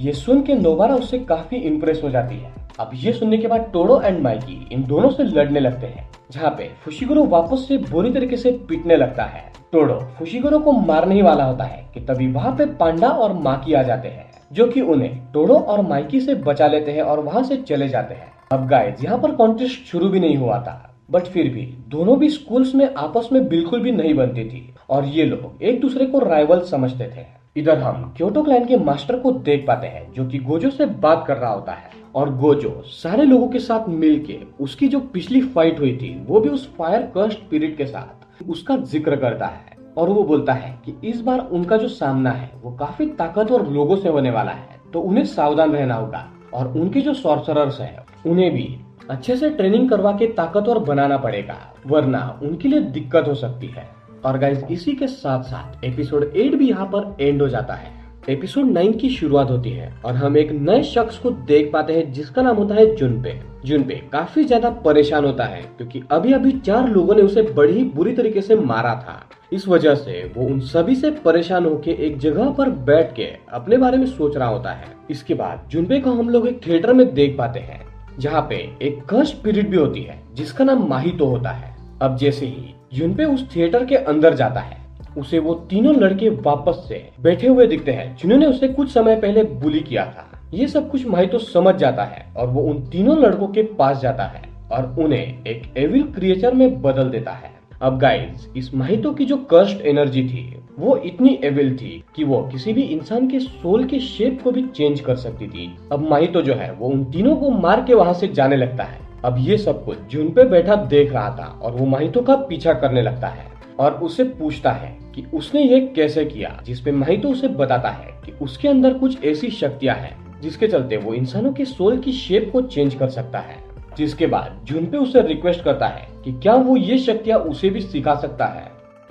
ये सुन के नोबारा उससे काफी इम्प्रेस हो जाती है। अब ये सुनने के बाद टोडो एंड माइकी इन दोनों से लड़ने लगते हैं, जहाँ पे फुशिगुरो वापस से बुरी तरीके से पीटने लगता है। टोडो फुशिगुरो को मारने ही वाला होता है कि तभी वहाँ पे पांडा और माकी आ जाते हैं जो कि उन्हें टोडो और माइकी से बचा लेते हैं और वहाँ से चले जाते हैं। अब गाइस यहाँ पर कॉन्टेस्ट शुरू भी नहीं हुआ था, बट फिर भी दोनों भी स्कूल्स में आपस में बिल्कुल भी नहीं बनती थी और ये लोग एक दूसरे को राइवल समझते थे। इधर हम क्योटो क्लैन के मास्टर को देख पाते हैं जो कि गोजो से बात कर रहा होता है और गोजो सारे लोगों के साथ मिलके उसकी जो पिछली फाइट हुई थी वो भी उस फायर कर्स्ड स्पिरिट के साथ उसका जिक्र करता है और वो बोलता है कि इस बार उनका जो सामना है वो काफी ताकतवर लोगों से होने वाला है, तो उन्हें सावधान रहना होगा और उनके जो सॉर्सरर्स हैं उन्हें भी अच्छे से ट्रेनिंग करवा के ताकतवर बनाना पड़ेगा, वरना उनके लिए दिक्कत हो सकती है। और गाइस इसी के साथ साथ एपिसोड 8 भी यहाँ पर एंड हो जाता है। एपिसोड 9 की शुरुआत होती है और हम एक नए शख्स को देख पाते हैं जिसका नाम होता है जुनपे। जुनपे काफी ज्यादा परेशान होता है क्योंकि अभी अभी 4 लोगों ने उसे बड़ी ही बुरी तरीके से मारा था। इस वजह से वो उन सभी से परेशान होकर एक जगह पर बैठ के अपने बारे में सोच रहा होता है। इसके बाद जुनपे को हम लोग एक थिएटर में देख पाते हैं जहाँ पे एक कर्स्ड स्पिरिट भी होती है जिसका नाम माहितो होता है। अब जैसे ही जुनपे उस थिएटर के अंदर जाता है उसे वो तीनों लड़के वापस से बैठे हुए दिखते हैं जिन्होंने उसे कुछ समय पहले बुली किया था। ये सब कुछ माहितो समझ जाता है और वो उन तीनों लड़कों के पास जाता है और उन्हें एक एविल क्रिएचर में बदल देता है। अब गाइस इस माहितो की जो कर्स्ड एनर्जी थी वो इतनी एविल थी कि वो किसी भी इंसान के सोल के शेप को भी चेंज कर सकती थी। अब माहितो जो है वो उन तीनों को मार के वहां से जाने लगता है। अब ये सब कुछ जुनपे बैठा देख रहा था और वो माहितो का पीछा करने लगता है और उससे पूछता है कि उसने ये कैसे किया, जिसपे माहितो उसे बताता है कि उसके अंदर कुछ ऐसी शक्तियां हैं जिसके चलते वो इंसानों के सोल की शेप को चेंज कर सकता है। जिसके बाद जुनपे उसे रिक्वेस्ट करता है कि क्या वो ये शक्तियां उसे भी सिखा सकता है।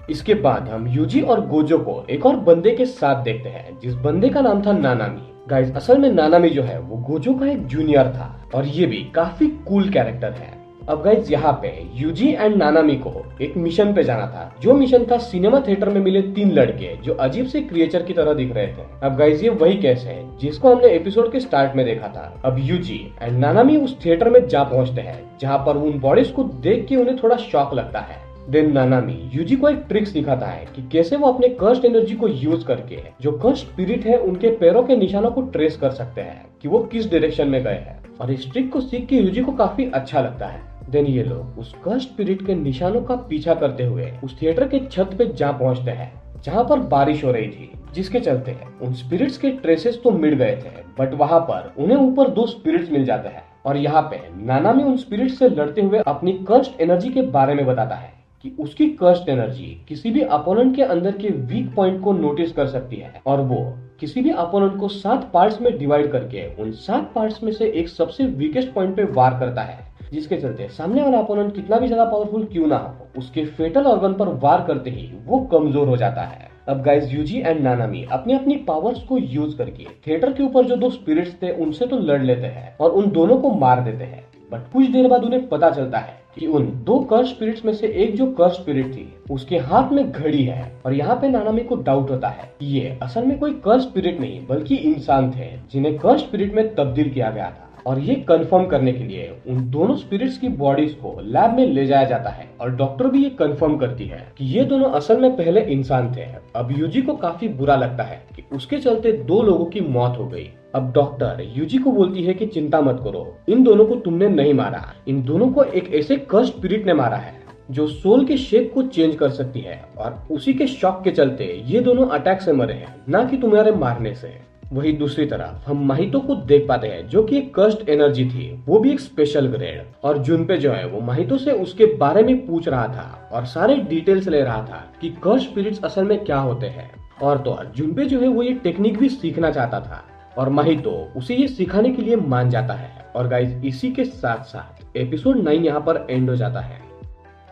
इसके बाद हम यूजी और गोजो को एक और बंदे के साथ देखते हैं जिस बंदे का नाम था नानामी। गाइस असल में नानामी जो है वो गोजो का एक जूनियर था और ये भी काफी कूल कैरेक्टर है। अब गाइस यहाँ पे यूजी एंड नानामी को एक मिशन पे जाना था, जो मिशन था सिनेमा थिएटर में मिले 3 लड़के जो अजीब से क्रिएचर की तरह दिख रहे थे। अब गाइस ये वही केस है जिसको हमने एपिसोड के स्टार्ट में देखा था। अब यूजी एंड नानामी उस थिएटर में जा पहुंचते हैं जहाँ पर उन बॉडीज को देख के उन्हें थोड़ा शॉक लगता है। देन नानामी यूजी को एक ट्रिक सिखाता है कि कैसे वो अपने कर्स्ड एनर्जी को यूज करके जो कर्स्ड स्पिरिट है उनके पैरों के निशानों को ट्रेस कर सकते हैं कि वो किस डायरेक्शन में गए हैं। और इस ट्रिक को सीख के यूजी को काफी अच्छा लगता है। देन ये लोग उस कर्स्ड स्पिरिट के निशानों का पीछा करते हुए उस थिएटर के छत पे जा पहुंचते हैं जहाँ पर बारिश हो रही थी, जिसके चलते उन स्पिरिट्स के ट्रेसेस तो मिट गए थे बट वहाँ पर उन्हें ऊपर 2 स्पिरिट्स मिल जाते हैं। और यहाँ पे नानामी उन स्पिरिट से लड़ते हुए अपनी कर्स्ड एनर्जी के बारे में बताता है कि उसकी कर्स्ड एनर्जी किसी भी अपोनेंट के अंदर के वीक पॉइंट को नोटिस कर सकती है और वो किसी भी अपोनेंट को 7 पार्ट्स में डिवाइड करके उन 7 पार्ट्स में से एक सबसे वीकेस्ट पॉइंट पे वार करता है, जिसके चलते सामने वाला अपोनेंट कितना भी ज्यादा पावरफुल क्यों ना हो, उसके फेटल ऑर्गन पर वार करते ही वो कमजोर हो जाता है। अब गाइस यूजी एंड नानामी अपनी अपनी पावर्स को यूज करके थिएटर के ऊपर जो 2 स्पिरिट्स थे उनसे तो लड़ लेते हैं और उन दोनों को मार देते हैं। बट कुछ देर बाद उन्हें पता चलता है कि उन दो कर्स स्पिरिट्स में से एक जो कर्स स्पिरिट थी उसके हाथ में घड़ी है। और यहाँ पे नानामी को डाउट होता है कि ये असल में कोई कर्स स्पिरिट नहीं बल्कि इंसान थे जिन्हें कर्स स्पिरिट में तब्दील किया गया था। और ये कंफर्म करने के लिए उन दोनों स्पिरिट्स की बॉडीज को लैब में ले जाया जाता है और डॉक्टर भी ये कंफर्म करती है कि ये दोनों असल में पहले इंसान थे। अब यूजी को काफी बुरा लगता है कि उसके चलते दो लोगों की मौत हो गई। अब डॉक्टर यूजी को बोलती है कि चिंता मत करो, इन दोनों को तुमने नहीं मारा, इन दोनों को एक ऐसे कर्स स्पिरिट ने मारा है जो सोल के शेप को चेंज कर सकती है और उसी के शॉक के चलते ये दोनों अटैक से मरे हैं, ना कि तुम्हारे मारने से। वही दूसरी तरफ हम माहितो को देख पाते हैं जो कि एक कर्स्ड एनर्जी थी, वो भी एक स्पेशल ग्रेड। और जुनपे जो है वो माहितो से उसके बारे में पूछ रहा था और सारे डिटेल्स ले रहा था कि कर्स्ड स्पिरिट्स असल में क्या होते हैं। और तो और जुनपे जो है वो ये टेक्निक भी सीखना चाहता था और माहितो उसे ये सिखाने के लिए मान जाता है। और गाइस इसी के साथ साथ एपिसोड 9 यहाँ पर एंड हो जाता है।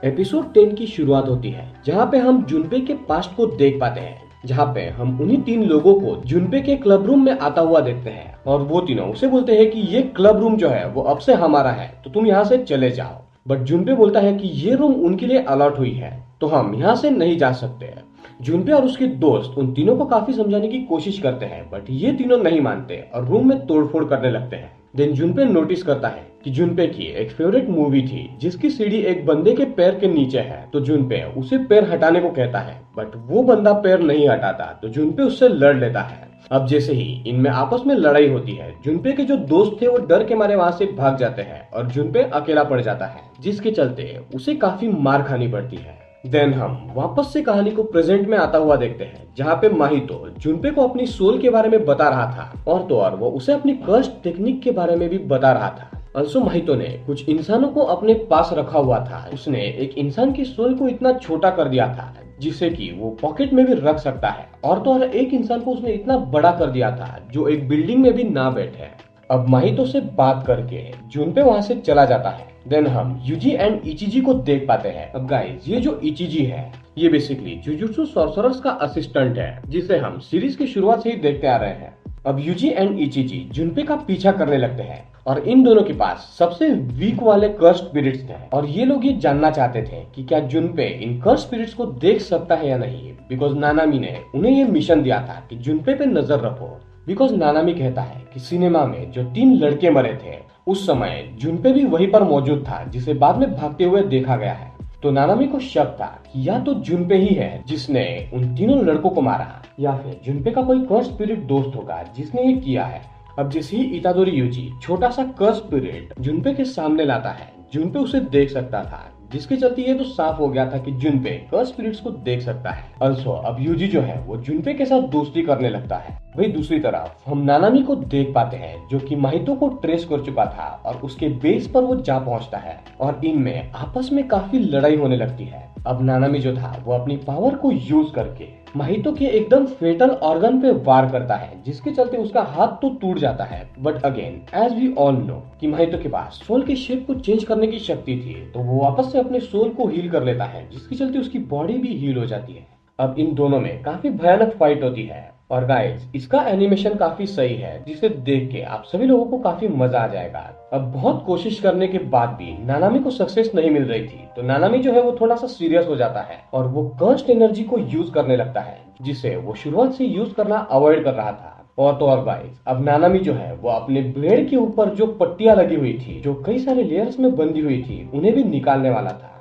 एपिसोड 10 की शुरुआत होती है जहाँ पे हम जुनपे के पास्ट को देख पाते हैं, जहाँ पे हम उन्हीं तीन लोगों को जुनपे के क्लब रूम में आता हुआ देखते हैं और वो तीनों उसे बोलते हैं कि ये क्लब रूम जो है वो अब से हमारा है, तो तुम यहाँ से चले जाओ। बट जुनपे बोलता है कि ये रूम उनके लिए अलॉट हुई है तो हम यहाँ से नहीं जा सकते। जुनपे और उसके दोस्त उन तीनों को काफी समझाने की कोशिश करते हैं बट ये तीनों नहीं मानते और रूम में तोड़फोड़ करने लगते हैं। देन जुनपे नोटिस करता है कि जुनपे की एक फेवरेट मूवी थी जिसकी सीढ़ी एक बंदे के पैर के नीचे है, तो जुनपे उसे पैर हटाने को कहता है बट वो बंदा पैर नहीं हटाता, तो जुनपे उससे लड़ लेता है। अब जैसे ही इनमें आपस में लड़ाई होती है, जुनपे के जो दोस्त थे वो डर के मारे वहां से भाग जाते हैं और जुनपे अकेला पड़ जाता है, जिसके चलते उसे काफी मार खानी पड़ती है। देन हम वापस से कहानी को प्रेजेंट में आता हुआ देखते हैं जहाँ पे माहितो जुनपे को अपनी सोल के बारे में बता रहा था और तो और वो उसे अपनी कर्स टेक्निक के बारे में भी बता रहा था। अल्सो माहितो ने कुछ इंसानों को अपने पास रखा हुआ था। उसने एक इंसान की सोल को इतना छोटा कर दिया था जिसे कि वो पॉकेट में भी रख सकता है और तो और एक इंसान को उसने इतना बड़ा कर दिया था जो एक बिल्डिंग में भी ना बैठे। अब माहितो से बात करके जुनपे वहां से चला जाता है। देन हम यूजी एंड इचिजी को देख पाते हैं। अब गाइस ये जो इचिजी है ये बेसिकली जुजुत्सु सॉर्सरर्स का असिस्टेंट है जिसे हम सीरीज की शुरुआत से ही देखते आ रहे हैं। अब यूजी एंड इचिजी जुनपे का पीछा करने लगते हैं और इन दोनों के पास सबसे वीक वाले कर्स स्पिरिट्स थे और ये लोग ये जानना चाहते थे कि क्या जुनपे इन कर्स स्पिरिट्स को देख सकता है या नहीं, बिकॉज नानामी ने उन्हें ये मिशन दिया था कि जुनपे पे नजर रखो। बिकॉज नानामी कहता है कि सिनेमा में जो 3 लड़के मरे थे उस समय जुनपे भी वहीं पर मौजूद था जिसे बाद में भागते हुए देखा गया है। तो नानामी को शक था कि या तो जुनपे ही है जिसने उन तीनों लड़कों को मारा या फिर जुनपे का कोई कर्स स्पिरिट दोस्त होगा जिसने ये किया है। अब जैसे ही इतादोरी यूजी छोटा सा कर्स स्पिरिट जुनपे के सामने लाता है, जुनपे उसे देख सकता था, जिसके चलते ये तो साफ हो गया था कि जुनपे कर्स स्पिरिट्स को देख सकता है। अल्सो अब यूजी जो है वो जुनपे के साथ दोस्ती करने लगता है। वही दूसरी तरफ हम नानामी को देख पाते हैं जो कि माहितो को ट्रेस कर चुका था और उसके बेस पर वो जा पहुंचता है और इनमें आपस में काफी लड़ाई होने लगती है। अब नानामी जो था वो अपनी पावर को यूज करके माहितो के एकदम फेटल ऑर्गन पे वार करता है, जिसके चलते उसका हाथ तो टूट जाता है। But again as we all know कि माहितो के पास सोल के शेप को चेंज करने की शक्ति थी, तो वो वापस से अपने सोल को हील कर लेता है, जिसके चलते उसकी बॉडी भी हील हो जाती है। अब इन दोनों में काफी भयानक फाइट होती है और गाइस इसका एनिमेशन काफी सही है जिसे देख के आप सभी लोगों को काफी मजा आ जाएगा। अब बहुत कोशिश करने के बाद भी नानामी को सक्सेस नहीं मिल रही थी, तो नानामी जो है वो थोड़ा सा सीरियस हो जाता है और वो कर्स्ड एनर्जी को यूज करने लगता है, जिसे वो शुरुआत से यूज करना अवॉइड कर रहा था। और तो और गाइस अब नानामी जो है वो अपने ब्लेड के ऊपर जो पट्टियां लगी हुई थी, जो कई सारे लेयर्स में बंधी हुई थी, उन्हें भी निकालने वाला था।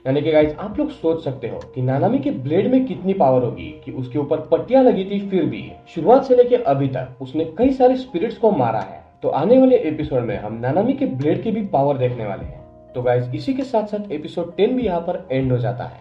यानी कि गाइस आप लोग सोच सकते हो कि नानामी के ब्लेड में कितनी पावर होगी कि उसके ऊपर पट्टियां लगी थी, फिर भी शुरुआत से लेके अभी तक उसने कई सारे स्पिरिट्स को मारा है। तो आने वाले एपिसोड में हम नानामी के ब्लेड की भी पावर देखने वाले हैं। तो गाइस इसी के साथ साथ एपिसोड 10 भी यहाँ पर एंड हो जाता है।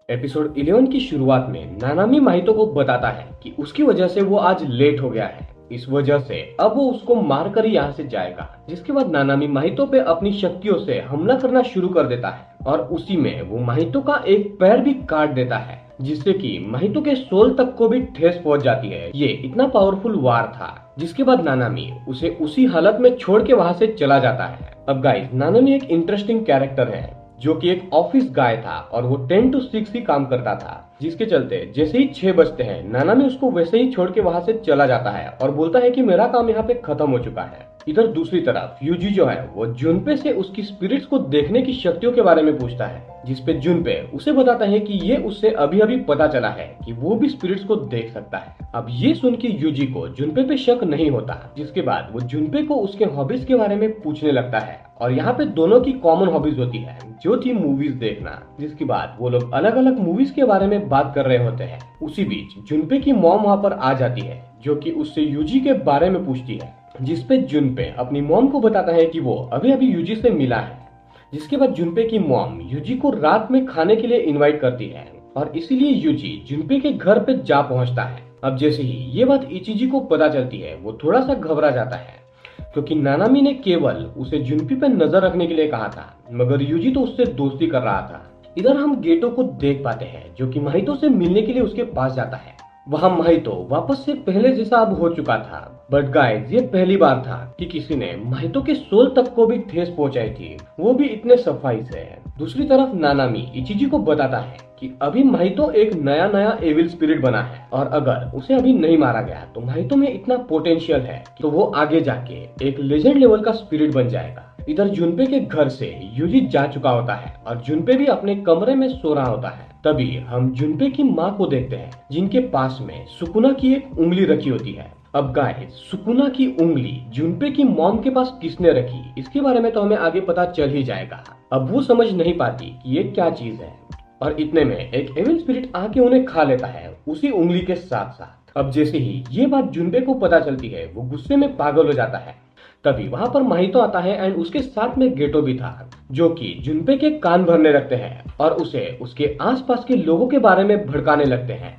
एपिसोड 11 की शुरुआत में नानामी माहितो को बताता है कि उसकी वजह से वो आज लेट हो गया है, इस वजह से अब वो उसको मार कर ही यहाँ से जाएगा। जिसके बाद नानामी माहितो पे अपनी शक्तियों से हमला करना शुरू कर देता है और उसी में वो माहितो का एक पैर भी काट देता है, जिससे कि माहितो के सोल तक को भी ठेस पहुंच जाती है। ये इतना पावरफुल वार था। जिसके बाद नानामी उसे उसी हालत में छोड़ के वहां से चला जाता है। अब गाइस नानामी एक इंटरेस्टिंग कैरेक्टर है जो कि एक ऑफिस गाय था और वो 10 to 6 ही काम करता था, जिसके चलते जैसे ही 6 बजते हैं नानामी उसको वैसे ही छोड़ के वहां से चला जाता है और बोलता है कि मेरा काम यहाँ पे खत्म हो चुका है। इधर दूसरी तरफ यूजी जो है वो जुनपे से उसकी स्पिरिट्स को देखने की शक्तियों के बारे में पूछता है, जिसपे जुनपे उसे बताता है कि ये उससे अभी अभी पता चला है कि वो भी स्पिरिट्स को देख सकता है। अब ये सुन के यूजी को जुनपे पे शक नहीं होता, जिसके बाद वो जुनपे को उसके हॉबीज के बारे में पूछने लगता है और यहाँ पे दोनों की कॉमन हॉबीज होती है जो थी मूवीज देखना। जिसके बाद वो लोग अलग अलग मूवीज के बारे में बात कर रहे होते हैं। उसी बीच जुनपे की मॉम वहाँ पर आ जाती है जो कि उससे यूजी के बारे में पूछती है, जिसपे जुनपे अपनी मॉम को बताता है कि वो अभी अभी यूजी से मिला है। जिसके बाद जुनपे की मॉम यूजी को रात में खाने के लिए इनवाइट करती है और इसीलिए यूजी जुनपे के घर पे जा पहुंचता है। अब जैसे ही ये बात इचिजी को पता चलती है वो थोड़ा सा घबरा जाता है, क्योंकि नानामी ने केवल उसे जुनपे पे नजर रखने के लिए कहा था, मगर यूजी तो उससे दोस्ती कर रहा था। इधर हम गेटो को देख पाते हैं जो कि माहितो से मिलने के लिए उसके पास जाता है। वहाँ माहितो वापस से पहले जैसा अब हो चुका था, बट गाइस ये पहली बार था कि किसी ने माहितो के सोल तक को भी ठेस पहुंचाई थी, वो भी इतने सफाई से। दूसरी तरफ नानामी इचिजी को बताता है कि अभी माहितो एक नया एविल स्पिरिट बना है और अगर उसे अभी नहीं मारा गया तो माहितो में इतना पोटेंशियल है तो वो आगे जाके एक लेजेंड लेवल का स्पिरिट बन जाएगा। इधर जुनपे के घर से यूजी जा चुका होता है और जुनपे भी अपने कमरे में सो रहा होता है। तभी हम जुनपे की माँ को देखते हैं जिनके पास में सुकुना की एक उंगली रखी होती है। अब गाइस सुकुना की उंगली जुनपे की मॉम के पास किसने रखी, इसके बारे में तो हमें आगे पता चल ही जाएगा। अब वो समझ नहीं पाती कि ये क्या चीज है और इतने में एक एविल स्पिरिट आके उन्हें खा लेता है उसी उंगली के साथ साथ। अब जैसे ही ये बात जुनपे को पता चलती है वो गुस्से में पागल हो जाता है। तभी वहां पर माहितो आता है एंड उसके साथ में गेटो भी था, जो कि जुनपे के कान भरने लगते हैं और उसे उसके आसपास के लोगों के बारे में भड़काने लगते हैं।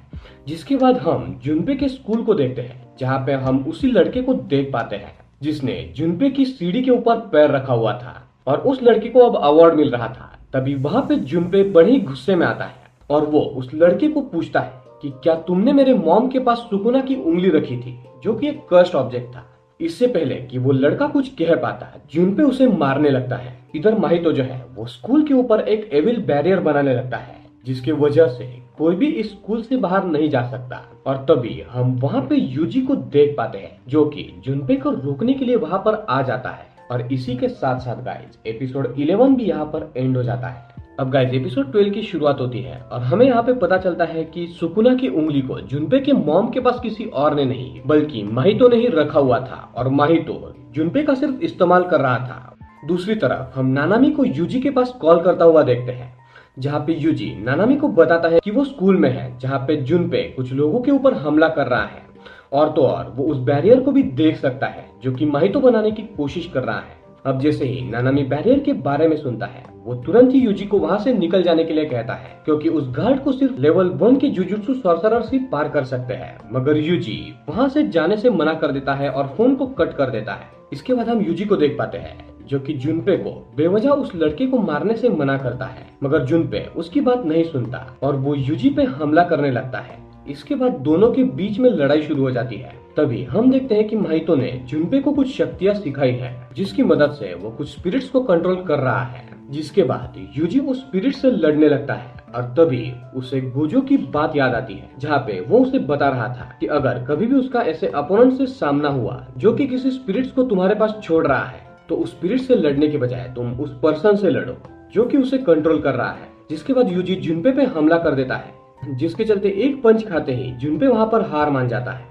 जिसके बाद हम जुनपे के स्कूल को देखते हैं जहाँ पे हम उसी लड़के को देख पाते हैं जिसने जुनपे की सीढ़ी के ऊपर पैर रखा हुआ था और उस लड़के को अब अवार्ड मिल रहा था। तभी वहां पे जुनपे बड़े ही गुस्से में आता है और वो उस लड़के को पूछता है कि क्या तुमने मेरे मॉम के पास सुकुना की उंगली रखी थी, जो कि एक कर्स्ड ऑब्जेक्ट था। इससे पहले कि वो लड़का कुछ कह पाता है जुनपे उसे मारने लगता है। इधर माहितो जो है वो स्कूल के ऊपर एक एविल बैरियर बनाने लगता है जिसकी वजह से कोई भी इस स्कूल से बाहर नहीं जा सकता। और तभी हम वहाँ पे यूजी को देख पाते हैं जो कि जुनपे को रोकने के लिए वहाँ पर आ जाता है। और इसी के साथ साथ गाइज एपिसोड 11 भी यहाँ पर एंड हो जाता है। अब गाइज एपिसोड 12 की शुरुआत होती है और हमें यहाँ पे पता चलता है कि सुकुना की उंगली को जुनपे के मॉम के पास किसी और ने नहीं बल्कि माहितो ने ही रखा हुआ था और माहितो जुनपे का सिर्फ इस्तेमाल कर रहा था। दूसरी तरफ हम नानामी को यूजी के पास कॉल करता हुआ देखते हैं, जहाँ पे यूजी नानामी को बताता है कि वो स्कूल में है जहाँ पे जुनपे कुछ लोगों के ऊपर हमला कर रहा है और तो और वो उस बैरियर को भी देख सकता है जो कि माहितो बनाने की कोशिश कर रहा है। अब जैसे ही नानामी बैरियर के बारे में सुनता है वो तुरंत ही यूजी को वहां से निकल जाने के लिए कहता है, क्योंकि उस गार्ड को सिर्फ लेवल 1 के जुजुत्सु सॉर्सरर्स ही पार कर सकते हैं। मगर यूजी वहां से जाने से मना कर देता है और फोन को कट कर देता है। इसके बाद हम यूजी को देख पाते हैं जो कि जुनपे को बेवजह उस लड़के को मारने से मना करता है, मगर जुनपे उसकी बात नहीं सुनता और वो यूजी पे हमला करने लगता है। इसके बाद दोनों के बीच में लड़ाई शुरू हो जाती है। तभी हम देखते हैं कि माहितो ने जुनपे को कुछ शक्तियां सिखाई है जिसकी मदद से वो कुछ स्पिरिट्स को कंट्रोल कर रहा है। जिसके बाद यूजी उस स्पिरिट से लड़ने लगता है और तभी उसे गोजो की बात याद आती है जहाँ पे वो उसे बता रहा था कि अगर कभी भी उसका ऐसे अपोनेंट से सामना हुआ जो कि किसी स्पिरिट्स को तुम्हारे पास छोड़ रहा है तो उस स्पिरिट से लड़ने के बजाय तुम उस पर्सन से लड़ो जो कि उसे कंट्रोल कर रहा है। जिसके बाद यूजी जुनपे पे हमला कर देता है, जिसके चलते एक पंच खाते ही जुनपे वहां पर हार मान जाता है।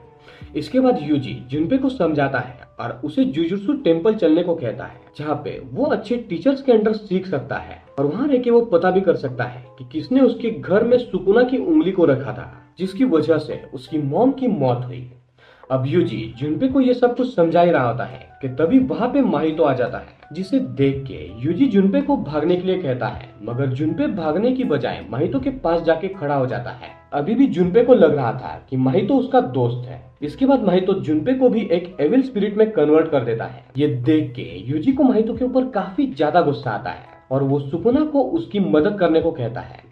इसके बाद यूजी जुनपे को समझाता है और उसे जुजुत्सु टेम्पल चलने को कहता है जहाँ पे वो अच्छे टीचर्स के अंडर सीख सकता है और वहाँ रह के वो पता भी कर सकता है कि किसने उसके घर में सुकुना की उंगली को रखा था जिसकी वजह से उसकी मॉम की मौत हुई। अब यूजी जुनपे को ये सब कुछ समझा ही रहा होता है कि तभी वहाँ पे माहितो आ जाता है, जिसे देख के यूजी जुनपे को भागने के लिए कहता है, मगर जुनपे भागने की बजाय माहितो के पास जाके खड़ा हो जाता है। अभी भी जुनपे को लग रहा था कि माहितो उसका दोस्त है। इसके बाद माहितो जुनपे को भी एक एविल स्पिरिट में कन्वर्ट कर देता है। ये देख के यूजी को माहितो के ऊपर काफी ज्यादा गुस्सा आता है और वो सुकुना को उसकी मदद करने को कहता है।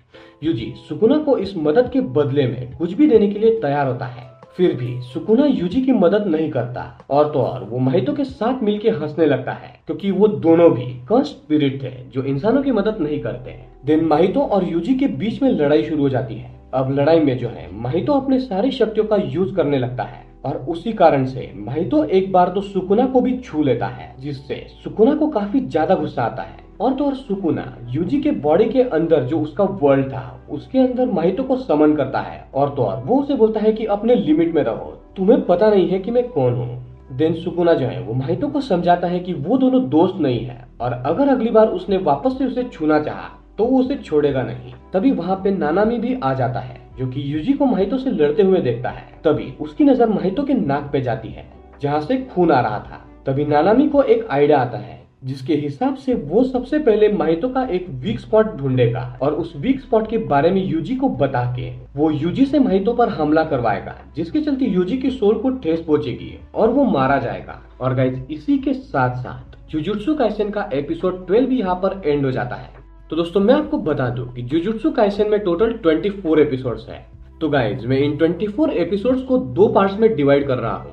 यूजी सुकुना को इस मदद के बदले में कुछ भी देने के लिए तैयार होता है, फिर भी सुकुना यूजी की मदद नहीं करता और तो और वो माहितो के साथ मिलके हंसने लगता है, क्योंकि वो दोनों भी कर्स्ड स्पिरिट थे जो इंसानों की मदद नहीं करते। दिन माहितो और यूजी के बीच में लड़ाई शुरू हो जाती है। अब लड़ाई में जो है माहितो अपने सारी शक्तियों का यूज करने लगता है और उसी कारण से माहितो एक बार तो सुकुना को भी छू लेता है, जिससे सुकुना को काफी ज्यादा गुस्सा आता है। और तो और सुकुना यूजी के बॉडी के अंदर जो उसका वर्ल्ड था उसके अंदर माहितो को समन करता है, और तो और वो उसे बोलता है कि अपने लिमिट में रहो, तुम्हें पता नहीं है कि मैं कौन हूँ। देन सुकुना जो है वो माहितो को समझाता है कि वो दोनों दोस्त नहीं है, और अगर अगली बार उसने वापस से उसे छूना चाहा तो वो उसे छोड़ेगा नहीं। तभी वहाँ पे नानामी भी आ जाता है, जो कि यूजी को माहितो से लड़ते हुए देखता है। तभी उसकी नजर माहितो के नाक पे जाती है जहाँ से खून आ रहा था। तभी नानामी को एक आइडिया आता है, जिसके हिसाब से वो सबसे पहले माहितो का एक वीक स्पॉट ढूंढेगा और उस वीक स्पॉट के बारे में यूजी को बता के वो यूजी से माहितो पर हमला करवाएगा, जिसके चलते यूजी की सोल को ठेस पहुंचेगी और वो मारा जाएगा। और गाइस, इसी के साथ साथ जुजुत्सु काइसेन का एपिसोड 12 भी यहाँ पर एंड हो जाता है। तो दोस्तों मैं आपको बता दूं कि जुजुत्सु काइसेन में टोटल 24 एपिसोड्स है। तो गाइज, मैं इन 24 एपिसोड्स को 2 पार्ट्स में डिवाइड कर रहा हूँ।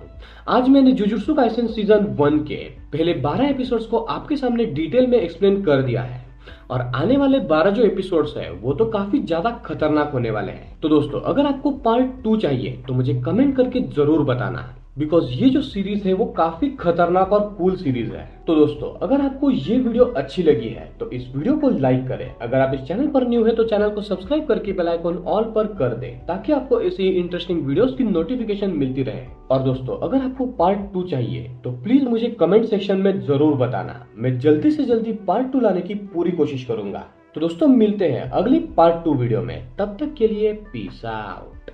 आज मैंने जुजुत्सु काइसेन सीजन 1 के पहले 12 एपिसोड्स को आपके सामने डिटेल में एक्सप्लेन कर दिया है, और आने वाले 12 जो एपिसोड्स है वो तो काफी ज्यादा खतरनाक होने वाले हैं। तो दोस्तों अगर आपको पार्ट 2 चाहिए तो मुझे कमेंट करके जरूर बताना, बिकॉज ये जो सीरीज है वो काफी खतरनाक और कूल सीरीज है। तो दोस्तों अगर आपको ये वीडियो अच्छी लगी है तो इस वीडियो को लाइक करें। अगर आप इस चैनल पर न्यू है तो चैनल को सब्सक्राइब करके बेल आइकन ऑल पर कर दें, ताकि आपको ऐसी इंटरेस्टिंग वीडियोस की नोटिफिकेशन मिलती रहे। और दोस्तों अगर आपको पार्ट 2 चाहिए तो प्लीज मुझे कमेंट सेक्शन में जरूर बताना, मैं जल्दी से जल्दी पार्ट 2 लाने की पूरी कोशिश करूंगा। तो दोस्तों मिलते हैं अगली पार्ट 2 वीडियो में, तब तक के लिए पीस आउट।